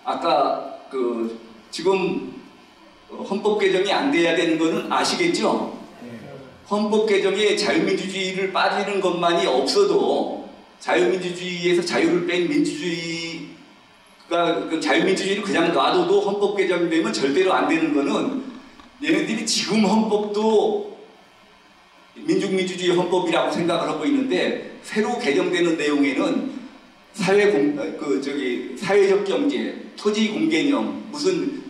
아까 지금 헌법 개정이 안 돼야 되는 거는 아시겠죠? 헌법 개정에 자유민주주의를 빠지는 것만이 없어도 자유민주주의에서 자유를 뺀 민주주의가 자유민주주의를 그냥 놔둬도 헌법 개정되면 절대로 안 되는 거는 얘네들이 지금 헌법도 민주주의 헌법이라고 생각을 하고 있는데 새로 개정되는 내용에는 사회적 경제, 토지 공개념, 무슨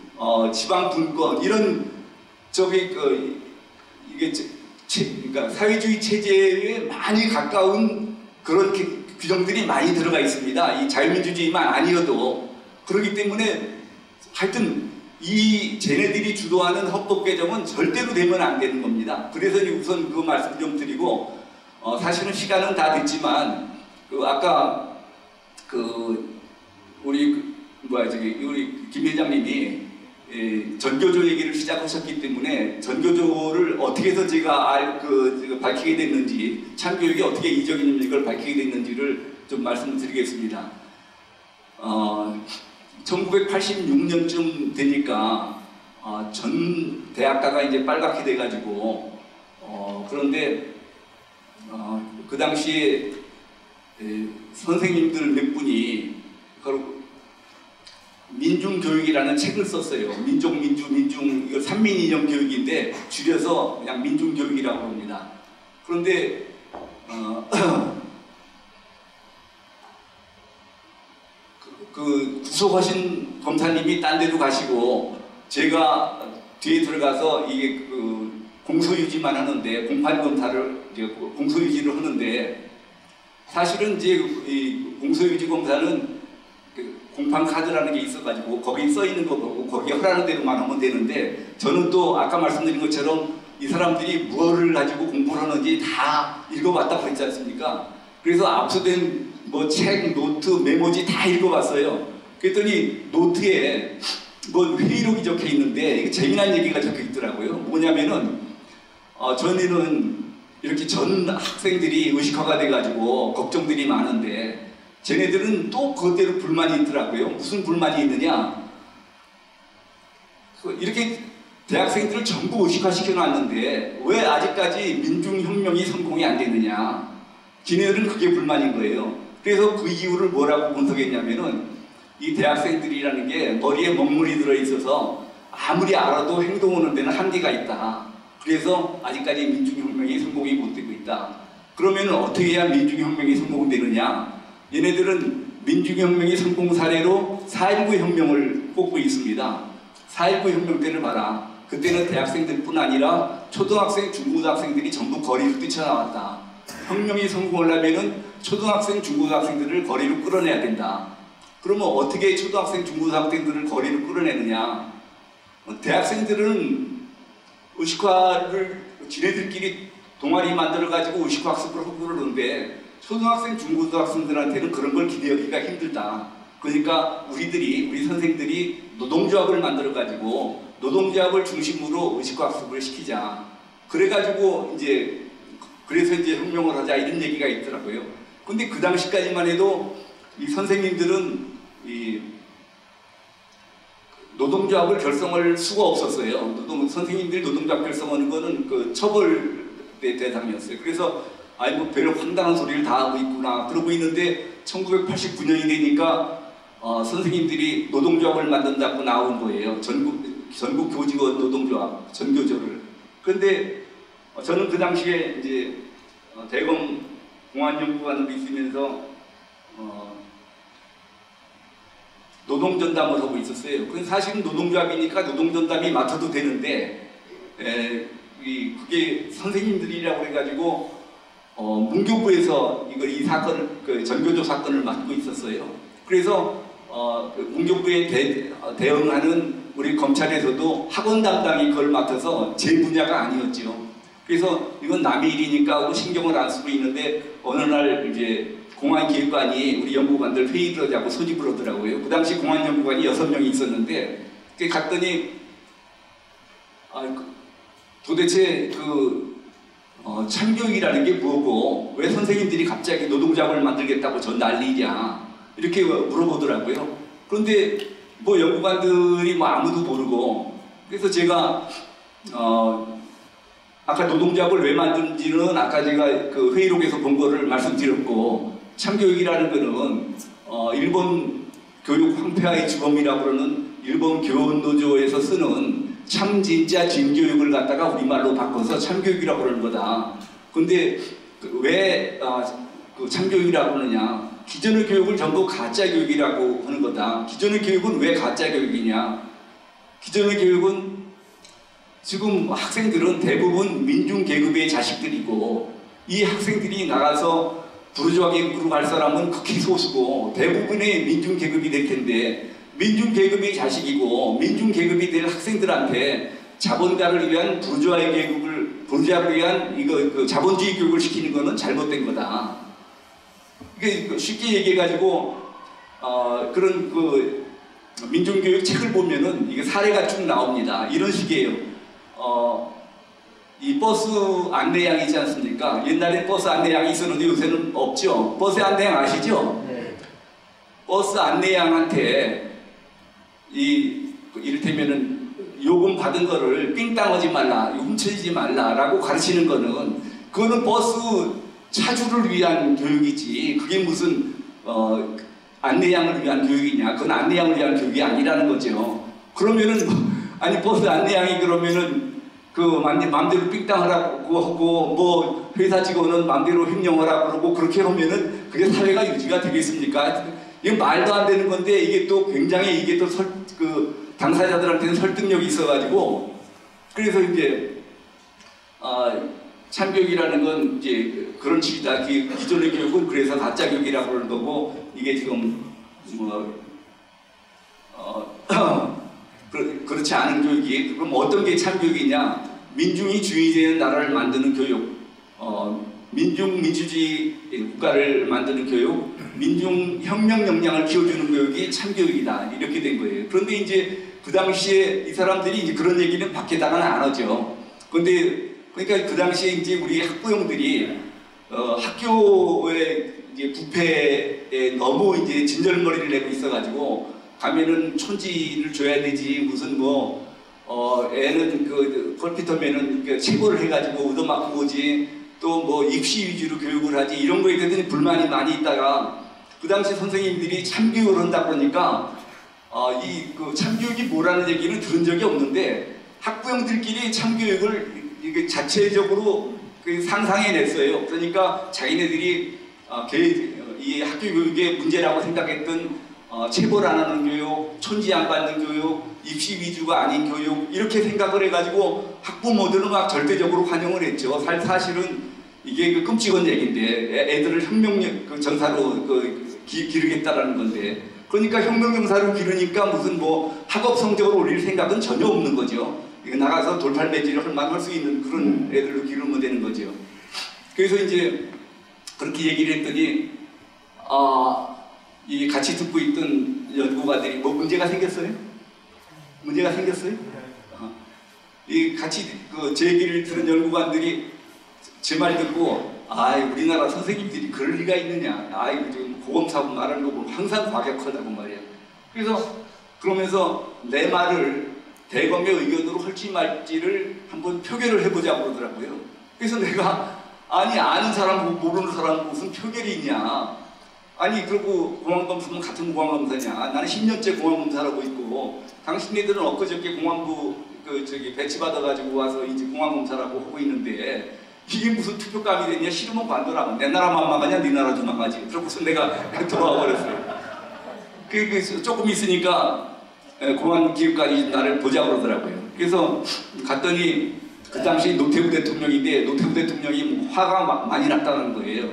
지방 분권 이런 그러니까 사회주의 체제에 많이 가까운 그런 규정들이 많이 들어가 있습니다. 이 자유민주주의만 아니어도 그렇기 때문에 하여튼 쟤네들이 주도하는 헌법 개정은 절대로 되면 안 되는 겁니다. 그래서 우선 그 말씀 좀 드리고 사실은 시간은 다 됐지만 아까 우리 김 회장님이 전교조 얘기를 시작하셨기 때문에 전교조를 어떻게 해서 제가 밝히게 됐는지 참교육이 어떻게 이적인 이걸 밝히게 됐는지를 좀 말씀드리겠습니다. 1986년쯤 되니까 전 대학가가 이제 빨갛게 돼가지고 그런데 그 당시에 선생님들 몇 분이 민중교육이라는 책을 썼어요. 민중 이거 삼민이념 교육인데 줄여서 그냥 민중교육이라고 합니다. 그런데 구속하신 검사님이 딴 데로 가시고 제가 뒤에 들어가서 이게 공소유지만 하는데 공판검사를 공소유지를 하는데 사실은 이제 이 공소유지 검사는 공판 카드라는 게 있어가지고 거기 써 있는 거 보고 거기에 허라는 대로만 하면 되는데 저는 또 아까 말씀드린 것처럼 이 사람들이 무엇을 가지고 공부를 하는지 다 읽어봤다고 했지 않습니까? 그래서 압수된 책, 노트, 메모지 다 읽어봤어요. 그랬더니 노트에 회의록이 적혀 있는데 이게 재미난 얘기가 적혀 있더라고요. 뭐냐면은 전에는 이렇게 전 학생들이 의식화가 돼가지고 걱정들이 많은데 쟤네들은 또 그것대로 불만이 있더라고요. 무슨 불만이 있느냐? 이렇게 대학생들을 전부 의식화시켜 놨는데 왜 아직까지 민중혁명이 성공이 안 됐느냐? 걔네들은 그게 불만인 거예요. 그래서 그 이유를 뭐라고 분석했냐면은 이 대학생들이라는 게 머리에 먹물이 들어있어서 아무리 알아도 행동하는 데는 한계가 있다. 그래서 아직까지 민중혁명이 성공이 못 되고 있다. 그러면 어떻게 해야 민중혁명이 성공되느냐? 얘네들은 민중혁명의 성공 사례로 4.19 혁명을 꼽고 있습니다. 4.19 혁명 때를 봐라. 그때는 대학생들뿐 아니라 초등학생, 중고등학생들이 전부 거리로 뛰쳐나왔다. 혁명이 성공하려면 초등학생, 중고등학생들을 거리로 끌어내야 된다. 그러면 어떻게 초등학생, 중고등학생들을 거리로 끌어내느냐? 대학생들은 의식화를 지네들끼리 동아리 만들어가지고 의식화 학습을 하고 그러는데 초등학생, 중고등학생들한테는 그런 걸 기대하기가 힘들다. 그러니까 우리 선생들이 노동조합을 만들어가지고 노동조합을 중심으로 의식화 학습을 시키자. 그래가지고 그래서 혁명을 하자 이런 얘기가 있더라고요. 근데 그 당시까지만 해도 이 선생님들은 노동조합을 결성할 수가 없었어요. 선생님들이 노동조합 결성하는 거는 처벌 대상이었어요. 그래서 별로 황당한 소리를 다 하고 있구나 그러고 있는데 1989년이 되니까 선생님들이 노동조합을 만든다고 나온 거예요. 전국 교직원 노동조합, 전교조를. 그런데 저는 그 당시에 대검 공안연구관으로 있으면서 노동전담을 하고 있었어요. 그건 사실은 노동조합이니까 노동전담이 맡아도 되는데 그게 선생님들이라고 해가지고 문교부에서 이 사건을 전교조 사건을 맡고 있었어요. 그래서 문교부에 대응하는 우리 검찰에서도 학원 담당이 그걸 맡아서 제 분야가 아니었죠. 그래서 이건 남의 일이니까 하고 신경을 안 쓰고 있는데 어느 날 공안기획관이 우리 연구관들 회의를 하자고 소집을 하더라고요. 그 당시 공안연구관이 6명이 있었는데 갔더니 도대체 참교육이라는 게 뭐고 왜 선생님들이 갑자기 노동조합을 만들겠다고 전 난리냐 이렇게 물어보더라고요. 그런데 뭐 연구관들이 뭐 아무도 모르고, 그래서 제가 아까 노동조합을 왜 만든지는 아까 제가 그 회의록에서 본 거를 말씀드렸고, 참교육이라는 거는 일본 교육 황폐화의 주범이라고 그러는 일본 교원노조에서 쓰는 참 진짜 진교육을 갖다가 우리말로 바꿔서 참교육이라고 그러는 거다. 근데 왜 그 참교육이라고 그러느냐? 기존의 교육을 전부 가짜 교육이라고 하는 거다. 기존의 교육은 왜 가짜 교육이냐? 기존의 교육은 지금 학생들은 대부분 민중계급의 자식들이고, 이 학생들이 나가서 부르주아 계급으로 갈 사람은 극히 소수고 대부분의 민중계급이 될 텐데, 민중계급의 자식이고 민중계급이 될 학생들한테 자본가를 위한 부르주아의 부르주아를 위한 그 자본주의 교육을 시키는 것은 잘못된 거다. 이게 쉽게 얘기해가지고 그런 그 민중교육 책을 보면은 이게 사례가 쭉 나옵니다. 이런 식이에요. 이 버스 안내양이 있지 않습니까? 옛날에 버스 안내양이 있었는데 요새는 없죠. 버스 안내양 아시죠? 네. 버스 안내양한테 이를테면은 요금 받은 거를 삥땅하지 말라, 훔쳐지지 말라라고 가르치는 거는, 그거는 버스 차주를 위한 교육이지 그게 무슨 안내양을 위한 교육이냐? 그건 안내양을 위한 교육이 아니라는 거죠. 그러면은 아니 버스 안내양이 그러면은 그 마음대로 삥땅하라고 하고 뭐 회사 직원은 마음대로 횡령하라고 그러고 그렇게 하면은 그게 사회가 유지가 되겠습니까? 이게 말도 안 되는 건데, 이게 또 굉장히 이게 또 그 당사자들한테는 설득력이 있어가지고, 그래서 이제 참교육이라는 건 이제 그런 식이다. 기존의 교육은 그래서 가짜 교육이라고 그러는 거고, 이게 지금 그렇지 않은 교육이, 그럼 어떤 게 참교육이냐? 민중이 주인되는 나라를 만드는 교육, 민주주의 국가를 만드는 교육, 민중 혁명 역량을 키워주는 교육이 참교육이다. 이렇게 된 거예요. 그런데 이제 그 당시에 이 사람들이 이제 그런 얘기는 밖에다가는 안 하죠. 그런데 그러니까 그 당시에 이제 우리 학부형들이 학교의 이제 부패에 너무 이제 진절머리를 내고 있어가지고, 가면은 촌지를 줘야 되지, 무슨 뭐 애는 그 컬피터면은 그 체벌을 해가지고 얻어맞고 오지, 또 뭐 입시 위주로 교육을 하지, 이런 거에 대해서 불만이 많이 있다가 그 당시 선생님들이 참교육을 한다 그러니까 이 그 참교육이 뭐라는 얘기는 들은 적이 없는데, 학부형들끼리 참교육을 이게 자체적으로 그 상상해냈어요. 그러니까 자기네들이 이 학교 교육의 문제라고 생각했던 체벌 안 하는 교육, 촌지 안 받는 교육, 입시 위주가 아닌 교육, 이렇게 생각을 해가지고 학부모들은 막 절대적으로 환영을 했죠. 사실은 이게 그 끔찍한 얘기인데, 애들을 혁명 전사로 기르겠다라는 건데, 그러니까 혁명 전사로 기르니까 무슨 뭐 학업 성적을 올릴 생각은 전혀 없는 거죠. 나가서 돌팔매질을 할 수 있는 그런 애들로 기르면 되는 거죠. 그래서 이제 그렇게 얘기를 했더니 이 같이 듣고 있던 연구가들이 뭐 문제가 생겼어요? 문제가 생겼어요? 이 같이 제 얘기를 들은 연구관들이 제 말 듣고, 우리나라 선생님들이 그럴 리가 있느냐? 지금 고검사고 말하는 거 보면 항상 과격하다고 말이야. 그래서 그러면서 내 말을 대검의 의견으로 할지 말지를 한번 표결을 해보자고 그러더라고요. 그래서 내가 아는 사람 모르는 사람 무슨 표결이 있냐? 그리고 공안검사는 같은 공안검사냐? 나는 10년째 공안검사를 하고 있고, 당신네들은 엊그저께 공안부 배치받아가지고 와서 이제 공안검사라고 하고 있는데, 이게 무슨 투표감이 됐냐? 싫으면 관둬라. 내 나라만 망하냐? 네 나라도 망하지. 그러고서 내가 돌아와 버렸어요. 조금 있으니까 공안기획관이 나를 보자고 그러더라고요. 그래서 갔더니 그 당시 노태우 대통령인데, 노태우 대통령이 화가 많이 났다는 거예요.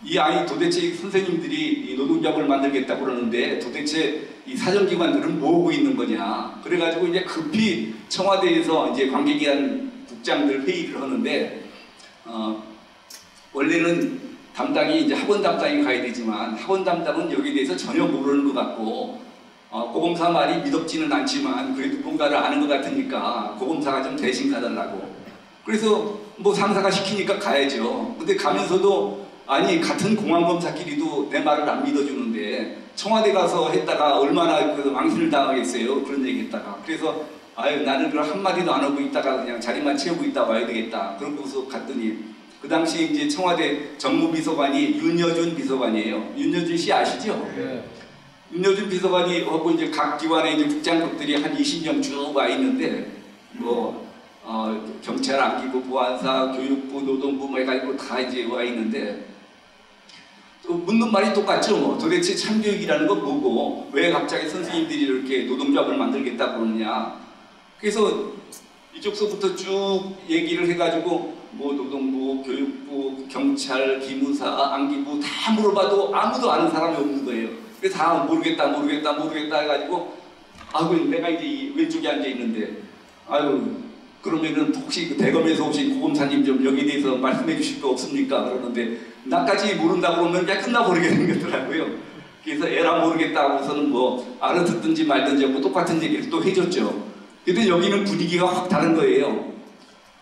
이 도대체 선생님들이 이 노동조합을 만들겠다고 그러는데 도대체 이 사정기관들은 뭐 하고 있는 거냐. 그래가지고 이제 급히 청와대에서 이제 관계기관 국장들 회의를 하는데, 원래는 담당이 이제 학원 담당이 가야 되지만 학원 담당은 여기에 대해서 전혀 모르는 것 같고, 고검사 말이 믿op지는 않지만 그래도 뭔가를 아는 것 같으니까 고검사가 좀 대신 가달라고. 그래서 뭐 상사가 시키니까 가야죠. 근데 가면서도 아니 같은 공안검사끼리도 내 말을 안 믿어주는데 청와대 가서 했다가 얼마나 그 망신을 당하겠어요. 그런 얘기 했다가. 그래서 아유 나는 그걸 한마디도 안 하고 있다가 그냥 자리만 채우고 있다 와야 되겠다. 그러고서 갔더니 그 당시 이제 청와대 정무비서관이 윤여준 비서관이에요. 윤여준 씨 아시죠? 네. 윤여준 비서관이 하고 이제 각 기관의 이제 국장급들이 한 20명 쭉 와 있는데 뭐 경찰, 안기부, 보안사, 교육부, 노동부 뭐 해가지고 다 이제 와 있는데 또 묻는 말이 똑같죠. 뭐 도대체 참교육이라는 건 뭐고 왜 갑자기 선생님들이 이렇게 노동조합을 만들겠다고 그러느냐. 그래서 이쪽서부터 쭉 얘기를 해가지고 뭐 노동부, 교육부, 경찰, 기무사, 안기부 다 물어봐도 아무도 아는 사람이 없는 거예요. 그래서 다 모르겠다 해가지고 아이고 내가 이제 이 왼쪽에 앉아 있는데 아유 그러면은 혹시 그 대검에서 오신 고검사님 좀 여기에 대해서 말씀해 주실 거 없습니까? 그러는데 나까지 모른다 그러면 그냥 끝나버리게 생겼더라고요. 그래서 에라 모르겠다 하고서는 뭐 알아듣든지 말든지 하고 똑같은 얘기를 또 해줬죠. 근데 여기는 분위기가 확 다른 거예요.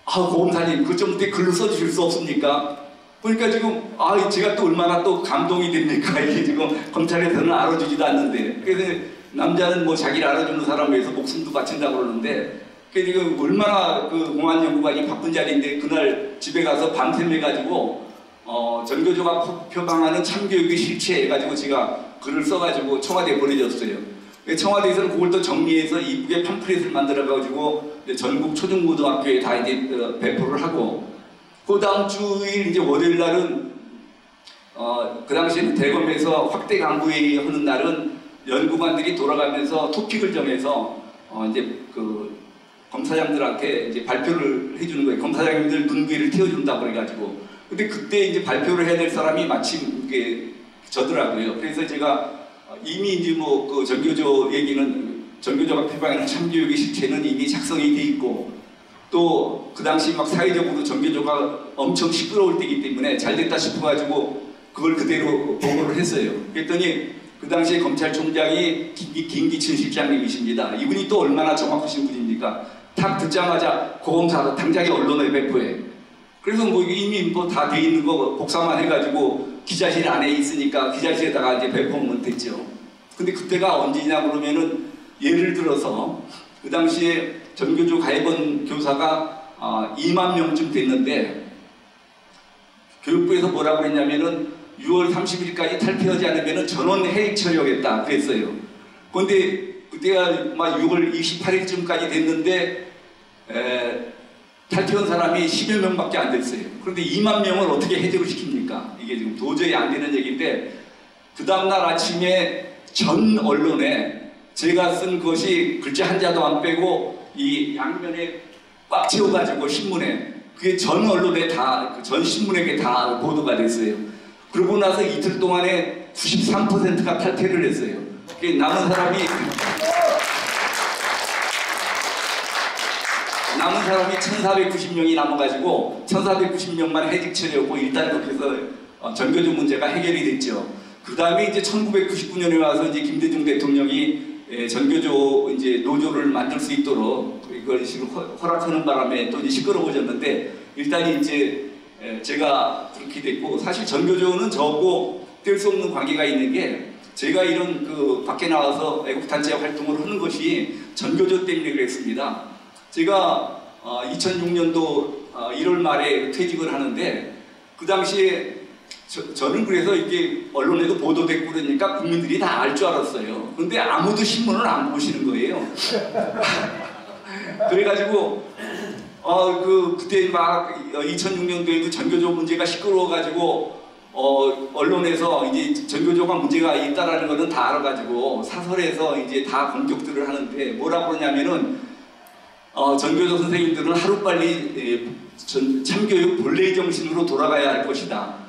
아 고검사님 그 좀 글로 써주실 수 없습니까? 그러니까 지금 제가 또 얼마나 또 감동이 됩니까? 이게 지금 검찰에서는 알아주지도 않는데 그래서 남자는 뭐 자기를 알아주는 사람을 위해서 목숨도 바친다고 그러는데 그게 지금 얼마나 그 공안연구관이 바쁜 자리인데 그날 집에 가서 밤샘 해가지고 전교조가 표방하는 참교육의 실체 해가지고 제가 글을 써가지고 청와대에 보내줬어요. 청와대에서는 그걸 또 정리해서 이쁘게 팜플렛을 만들어가지고 전국 초중고등학교에 다 이제 배포를 하고 그 다음 주일 이제 월요일 날은 그 당시에는 대검에서 확대 간부회의 하는 날은 연구관들이 돌아가면서 토픽을 정해서 이제 그 검사장들한테 이제 발표를 해주는 거예요. 검사장님들 눈귀를 틔워준다고 그래가지고. 근데 그때 이제 발표를 해야 될 사람이 마침 이게 저더라고요. 그래서 제가 이미 이제 뭐 그 전교조 얘기는 전교조가 표방하는 참교육의 실체는 이미 작성이 돼 있고 또 그 당시 막 사회적으로 전교조가 엄청 시끄러울 때이기 때문에 잘됐다 싶어가지고 그걸 그대로 보고를 했어요. 그랬더니 그 당시에 검찰총장이 김기춘 실장님이십니다. 이분이 또 얼마나 정확하신 분입니까? 딱 듣자마자 고검사도 당장에 언론에 배포해. 그래서 뭐 이미 뭐 다 돼 있는 거 복사만 해가지고 기자실 안에 있으니까 기자실에다가 이제 배포하면 됐죠. 근데 그때가 언제냐 그러면은 예를 들어서 그 당시에 전교조 가입원 교사가 2만 명쯤 됐는데 교육부에서 뭐라고 그랬냐면은 6월 30일까지 탈퇴하지 않으면 전원 해임 처리하겠다 그랬어요. 그런데 그때가 막 6월 28일쯤까지 됐는데 탈퇴한 사람이 10여 명밖에 안 됐어요. 그런데 2만 명을 어떻게 해제를 시킵니까? 이게 지금 도저히 안 되는 얘기인데 그 다음날 아침에 전 언론에 제가 쓴 것이 글자 한자도 안 빼고 이 양면에 꽉 채워가지고 신문에 그게 전 언론에 다, 전 신문에게 다 보도가 됐어요. 그러고 나서 이틀 동안에 93%가 탈퇴를 했어요. 남은 사람이 1490명이 남아가지고 1490명만 해직 처리하고 일단 그렇게 해서 전교조 문제가 해결이 됐죠. 그 다음에 이제 1999년에 와서 이제 김대중 대통령이 전교조 이제 노조를 만들 수 있도록 이걸 지금 허락하는 바람에 또 이제 시끄러워졌는데 일단 이제 제가 그렇게 됐고 사실 전교조는 저하고 뗄 수 없는 관계가 있는 게 제가 이런 그 밖에 나와서 애국단체 활동을 하는 것이 전교조 때문에 그랬습니다. 제가 2006년도 1월 말에 퇴직을 하는데 그 당시에 저는 그래서 이게 언론에도 보도됐고 그러니까 국민들이 다 알 줄 알았어요. 그런데 아무도 신문을 안 보시는 거예요. 그래가지고 그때 막 2006년도에도 전교조 문제가 시끄러워가지고 언론에서 이제 전교조가 문제가 있다라는 거는 다 알아가지고 사설에서 이제 다 공격들을 하는데 뭐라고 그러냐면은 전교조 선생님들은 하루빨리 참교육 본래의 정신으로 돌아가야 할 것이다.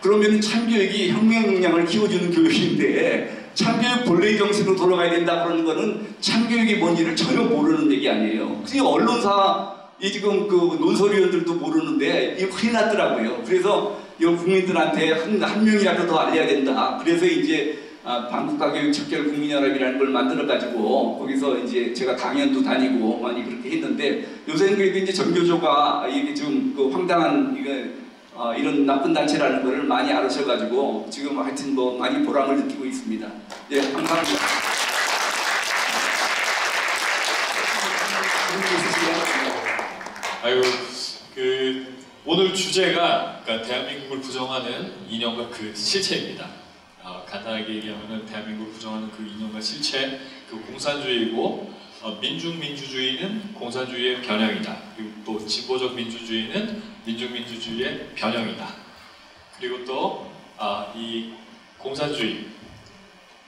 그러면 참교육이 혁명 역량을 키워주는 교육인데 참교육 본래의 정신으로 돌아가야 된다 그러는 거는 참교육이 뭔지를 전혀 모르는 얘기 아니에요. 그래서 언론사 지금 그 논설위원들도 모르는데 이거 큰일 났더라고요. 그래서 이거 국민들한테 한 명이라도 더 알려야 된다. 그래서 이제 반국가교육 척결 국민연합이라는 걸 만들어가지고 거기서 이제 제가 강연도 다니고 많이 그렇게 했는데 요새는 그래도 이제 전교조가 이게 좀 그 황당한 이거 이런 나쁜 단체라는 것을 많이 알으셔가지고 지금 하여튼 뭐 많이 보람을 느끼고 있습니다. 예, 감사합니다. 아유, 오늘 주제가 그러니까 대한민국을 부정하는 이념과 그 실체입니다. 간단하게 얘기하면 대한민국을 부정하는 그 이념과 실체, 그 공산주의이고 민중민주주의는 공산주의의 변형이다. 그리고 또 진보적 민주주의는 민중민주주의의 변형이다. 그리고 또 이 공산주의,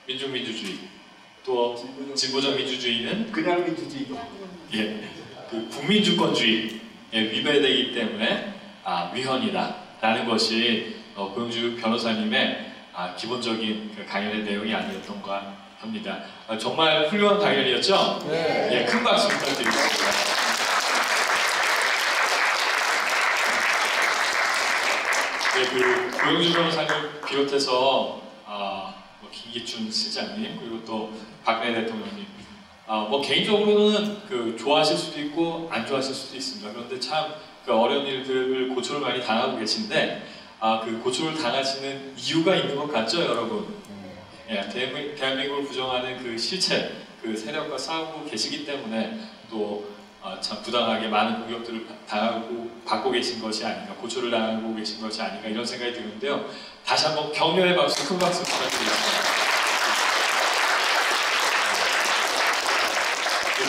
민중민주주의, 또 진보적 민주주의는 그냥 민주주의. 예, 그 국민주권주의에 위배되기 때문에 위헌이다라는 것이 고영주 변호사님의 기본적인 그 강연의 내용이 아니었던가 합니다. 정말 훌륭한 강연이었죠? 네. 예, 큰 박수 부탁드리겠습니다. 네, 그 고영주 변호사님 비롯해서 김기춘 실장님 그리고 또 박근혜 대통령님 뭐 개인적으로는 그 좋아하실 수도 있고 안 좋아하실 수도 있습니다. 그런데 참 그 어려운 일들을 고초를 많이 당하고 계신데 그 고초를 당하시는 이유가 있는 것 같죠, 여러분? 예, 대한민국을 부정하는 그 실체, 그 세력과 싸우고 계시기 때문에 또 참 부당하게 많은 공격들을 받고 계신 것이 아닌가, 고초를 당하고 계신 것이 아닌가 이런 생각이 드는데요. 다시 한번 격려의 박수, 큰 박수 부탁드리겠습니다.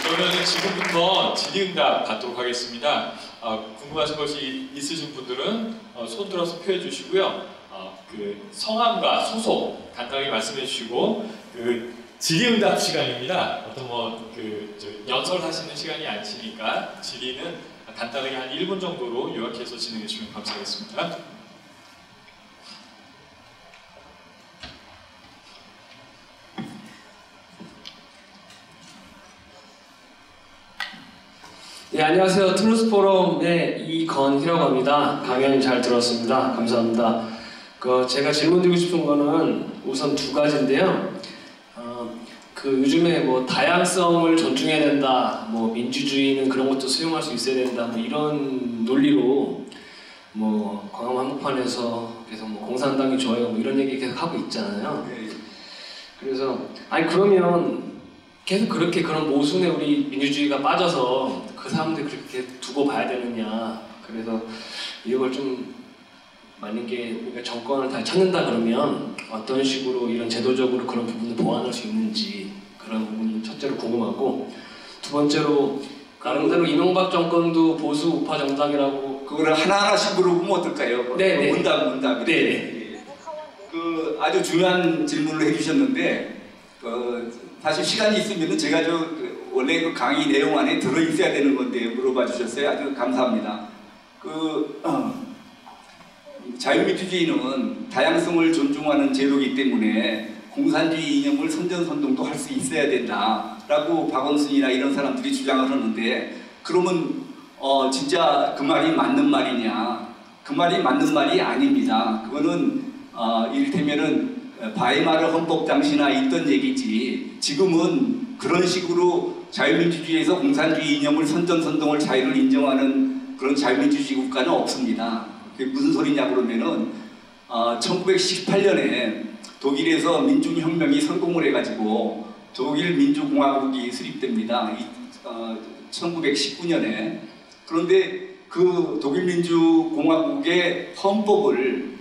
그러면 지금부터 질의응답 받도록 하겠습니다. 궁금하신 것이 있으신 분들은 손 들어서 표해 주시고요. 그 성함과 소속 간단하게 말씀해 주시고 그 질의응답 시간입니다. 어떤 연설하시는 시간이 아니시니까 질의는 간단하게 한 1분 정도로 요약해서 진행해 주시면 감사하겠습니다. 네, 안녕하세요. 트루스포럼의 이건희라고 합니다. 강연 잘 들었습니다. 감사합니다. 제가 질문드리고 싶은 거는 우선 두 가지인데요. 요즘에 뭐 다양성을 존중해야 된다, 뭐 민주주의는 그런 것도 수용할 수 있어야 된다, 뭐 이런 논리로 뭐 광화문 한복판에서 계속 뭐 공산당이 좋아요, 뭐 이런 얘기 계속 하고 있잖아요. 그래서 그러면 계속 그렇게 그런 모순에 우리 민주주의가 빠져서 그 사람들 그렇게 두고 봐야 되느냐. 그래서 이걸 좀 만약에 우리가 정권을 다 찾는다 그러면 어떤 식으로 이런 제도적으로 그런 부분을 보완할 수 있는지 그런 부분이 첫째로 궁금하고, 두 번째로 나름대로 이명박 정권도 보수 우파 정당이라고 그거를 하나하나씩 물어보면 어떨까요? 네. 문답. 네. 아주 중요한 질문을 해주셨는데 사실 시간이 있으면은 제가 원래 그 강의 내용 안에 들어 있어야 되는 건데 물어봐 주셨어요. 아주 감사합니다. 자유민주주의는 다양성을 존중하는 제도이기 때문에 공산주의 이념을 선전선동도 할 수 있어야 된다라고 박원순이나 이런 사람들이 주장을 하는데, 그러면 진짜 그 말이 맞는 말이냐? 그 말이 맞는 말이 아닙니다. 그거는 이를테면은 바이마르 헌법 당시나 있던 얘기지, 지금은 그런 식으로 자유민주주의에서 공산주의 이념을 선전선동을 자유를 인정하는 그런 자유민주주의 국가는 없습니다. 그게 무슨 소리냐 그러면은 1918년에 독일에서 민중혁명이 성공을 해가지고 독일 민주공화국이 수립됩니다. 1919년에. 그런데 그 독일 민주공화국의 헌법을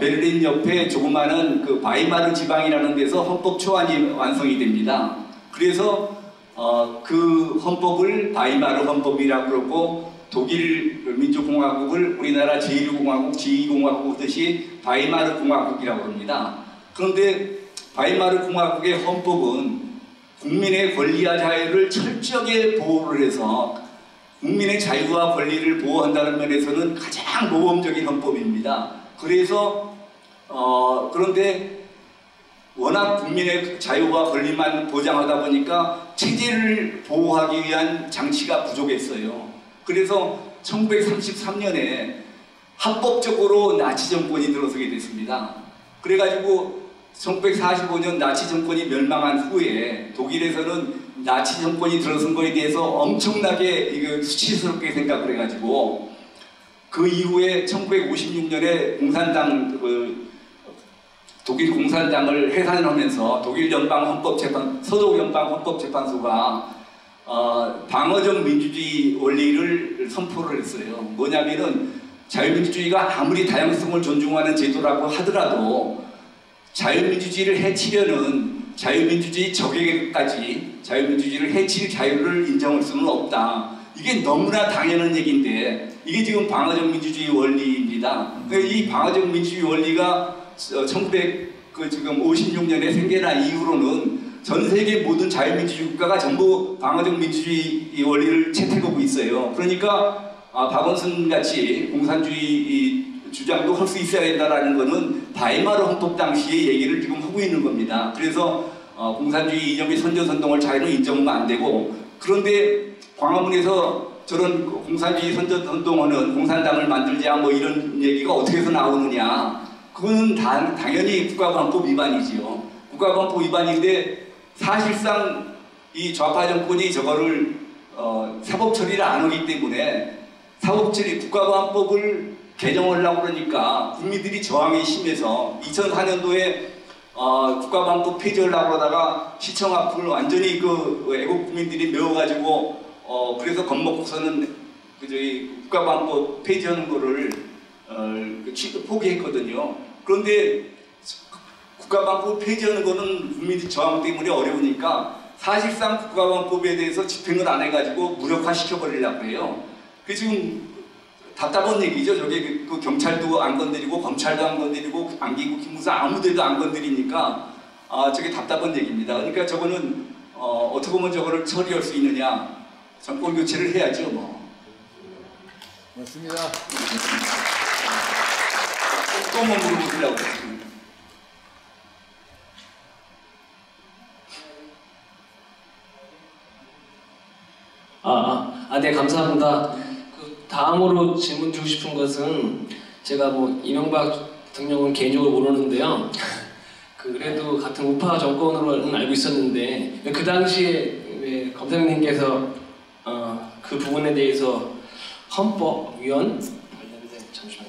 베를린 옆에 조그마한 그 바이마르 지방이라는 데서 헌법 초안이 완성이 됩니다. 그래서 그 헌법을 바이마르 헌법이라고 그러고, 독일 민주공화국을 우리나라 제1공화국, 제2공화국 듯이 바이마르 공화국이라고 합니다. 그런데 바이마르 공화국의 헌법은 국민의 권리와 자유를 철저하게 보호를 해서 국민의 자유와 권리를 보호한다는 면에서는 가장 모범적인 헌법입니다. 그래서 그런데 워낙 국민의 자유와 권리만 보장하다 보니까 체제를 보호하기 위한 장치가 부족했어요. 그래서 1933년에 합법적으로 나치 정권이 들어서게 됐습니다. 그래가지고 1945년 나치 정권이 멸망한 후에 독일에서는 나치 정권이 들어선 거에 대해서 엄청나게 수치스럽게 생각을 해가지고 그 이후에 1956년에 공산당 독일 공산당을 해산하면서 독일 서독 연방 헌법재판소가 방어적 민주주의 원리를 선포를 했어요. 뭐냐면은 자유민주주의가 아무리 다양성을 존중하는 제도라고 하더라도 자유민주주의를 해치려는 자유민주주의 적에게까지 자유민주주의를 해칠 자유를 인정할 수는 없다. 이게 너무나 당연한 얘기인데 이게 지금 방어적 민주주의 원리입니다. 이 방어적 민주주의 원리가 1956년에 생겨난 이후로는 전 세계 모든 자유민주주의 국가가 전부 방어적 민주주의 원리를 채택하고 있어요. 그러니까 박원순 같이 공산주의 주장도 할 수 있어야 된다라는 것은 바이마르 헌법 당시의 얘기를 지금 하고 있는 겁니다. 그래서 공산주의 이념의 선전선동을 자유로 인정하면 안 되고, 그런데 광화문에서 저런 공산주의 선전선동하는 공산당을 만들자 뭐 이런 얘기가 어떻게 해서 나오느냐, 그거는 당연히 국가보안법 위반이지요. 국가보안법 위반인데 사실상 이 좌파 정권이 저거를 사법 처리를 안 하기 때문에 사법 처리 국가보안법을 개정하려고 그러니까 국민들이 저항이 심해서 2004년도에 국가보안법 폐지하려고 하다가 시청 앞을 완전히 애국 국민들이 메워가지고 그래서 겁먹고서는 국가보안법 폐지하는 거를 포기했거든요. 그런데 국가보안법 폐지하는 거는 국민들 저항 때문에 어려우니까 사실상 국가보안법에 대해서 집행을 안 해가지고 무력화시켜버리려고 해요. 그래서 지금 답답한 얘기죠. 저게 그 경찰도 안 건드리고 검찰도 안 건드리고 안기부, 기무사 아무데도 안 건드리니까 저게 답답한 얘기입니다. 그러니까 저거는 어떻게 보면 저거를 처리할 수 있느냐, 정권 교체를 해야죠. 뭐. 맞습니다. 또 뭐 물어보시려고 그랬습니다. 네, 감사합니다. 다음으로 질문 드리고 싶은 것은, 제가 뭐 이명박 대통령은 개인적으로 모르는데요. 그래도 같은 우파 정권으로는 알고 있었는데, 그 당시에 왜 검사님께서 그 부분에 대해서 헌법위원 관련된, 잠시만요.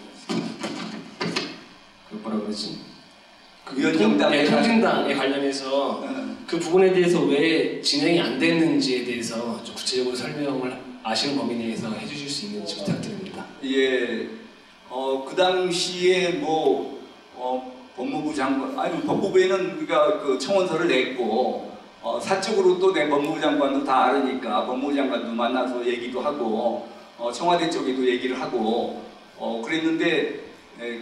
그 뭐라 그러지? 통진당에 관련해서 그 부분에 대해서 왜 진행이 안 됐는지에 대해서 좀 구체적으로 설명을 아시는 범위 내에서 해주실 수 있는지 부탁드립니다. 예, 그 당시에 뭐 법무부 장관, 아니 법무부에는 우리가 그 청원서를 냈고 사적으로 또 내 법무부 장관도 다 알으니까 법무부 장관도 만나서 얘기도 하고 청와대 쪽에도 얘기를 하고 그랬는데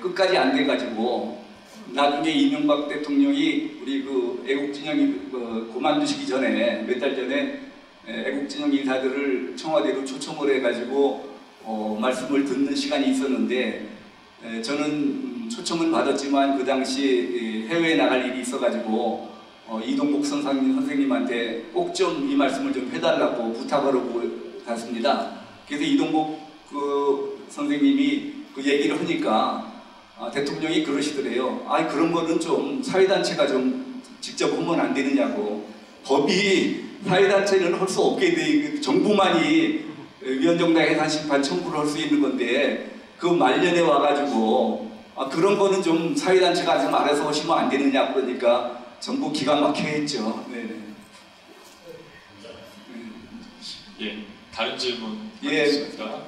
끝까지 안 돼가지고. 나중에 이명박 대통령이 우리 그 애국진영이 그만두시기 전에 몇 달 전에 애국진영 인사들을 청와대로 초청을 해가지고 말씀을 듣는 시간이 있었는데 저는 초청은 받았지만 그 당시 해외에 나갈 일이 있어가지고 이동복 선생님한테 꼭 좀 이 말씀을 좀 해달라고 부탁하러 갔습니다. 그래서 이동복 선생님이 그 얘기를 하니까 대통령이 그러시더래요. 그런 거는 좀 사회단체가 좀 직접 하면 안 되느냐고. 법이 사회단체는 할 수 없게 돼. 정부만이 위헌정당 해산심판 청구를 할 수 있는 건데 그 말년에 와가지고 그런 거는 좀 사회단체가 좀 알아서 하시면 안 되느냐 그러니까 정부 기가 막혀 했죠. 네. 예, 다른 질문 예. 있습니까?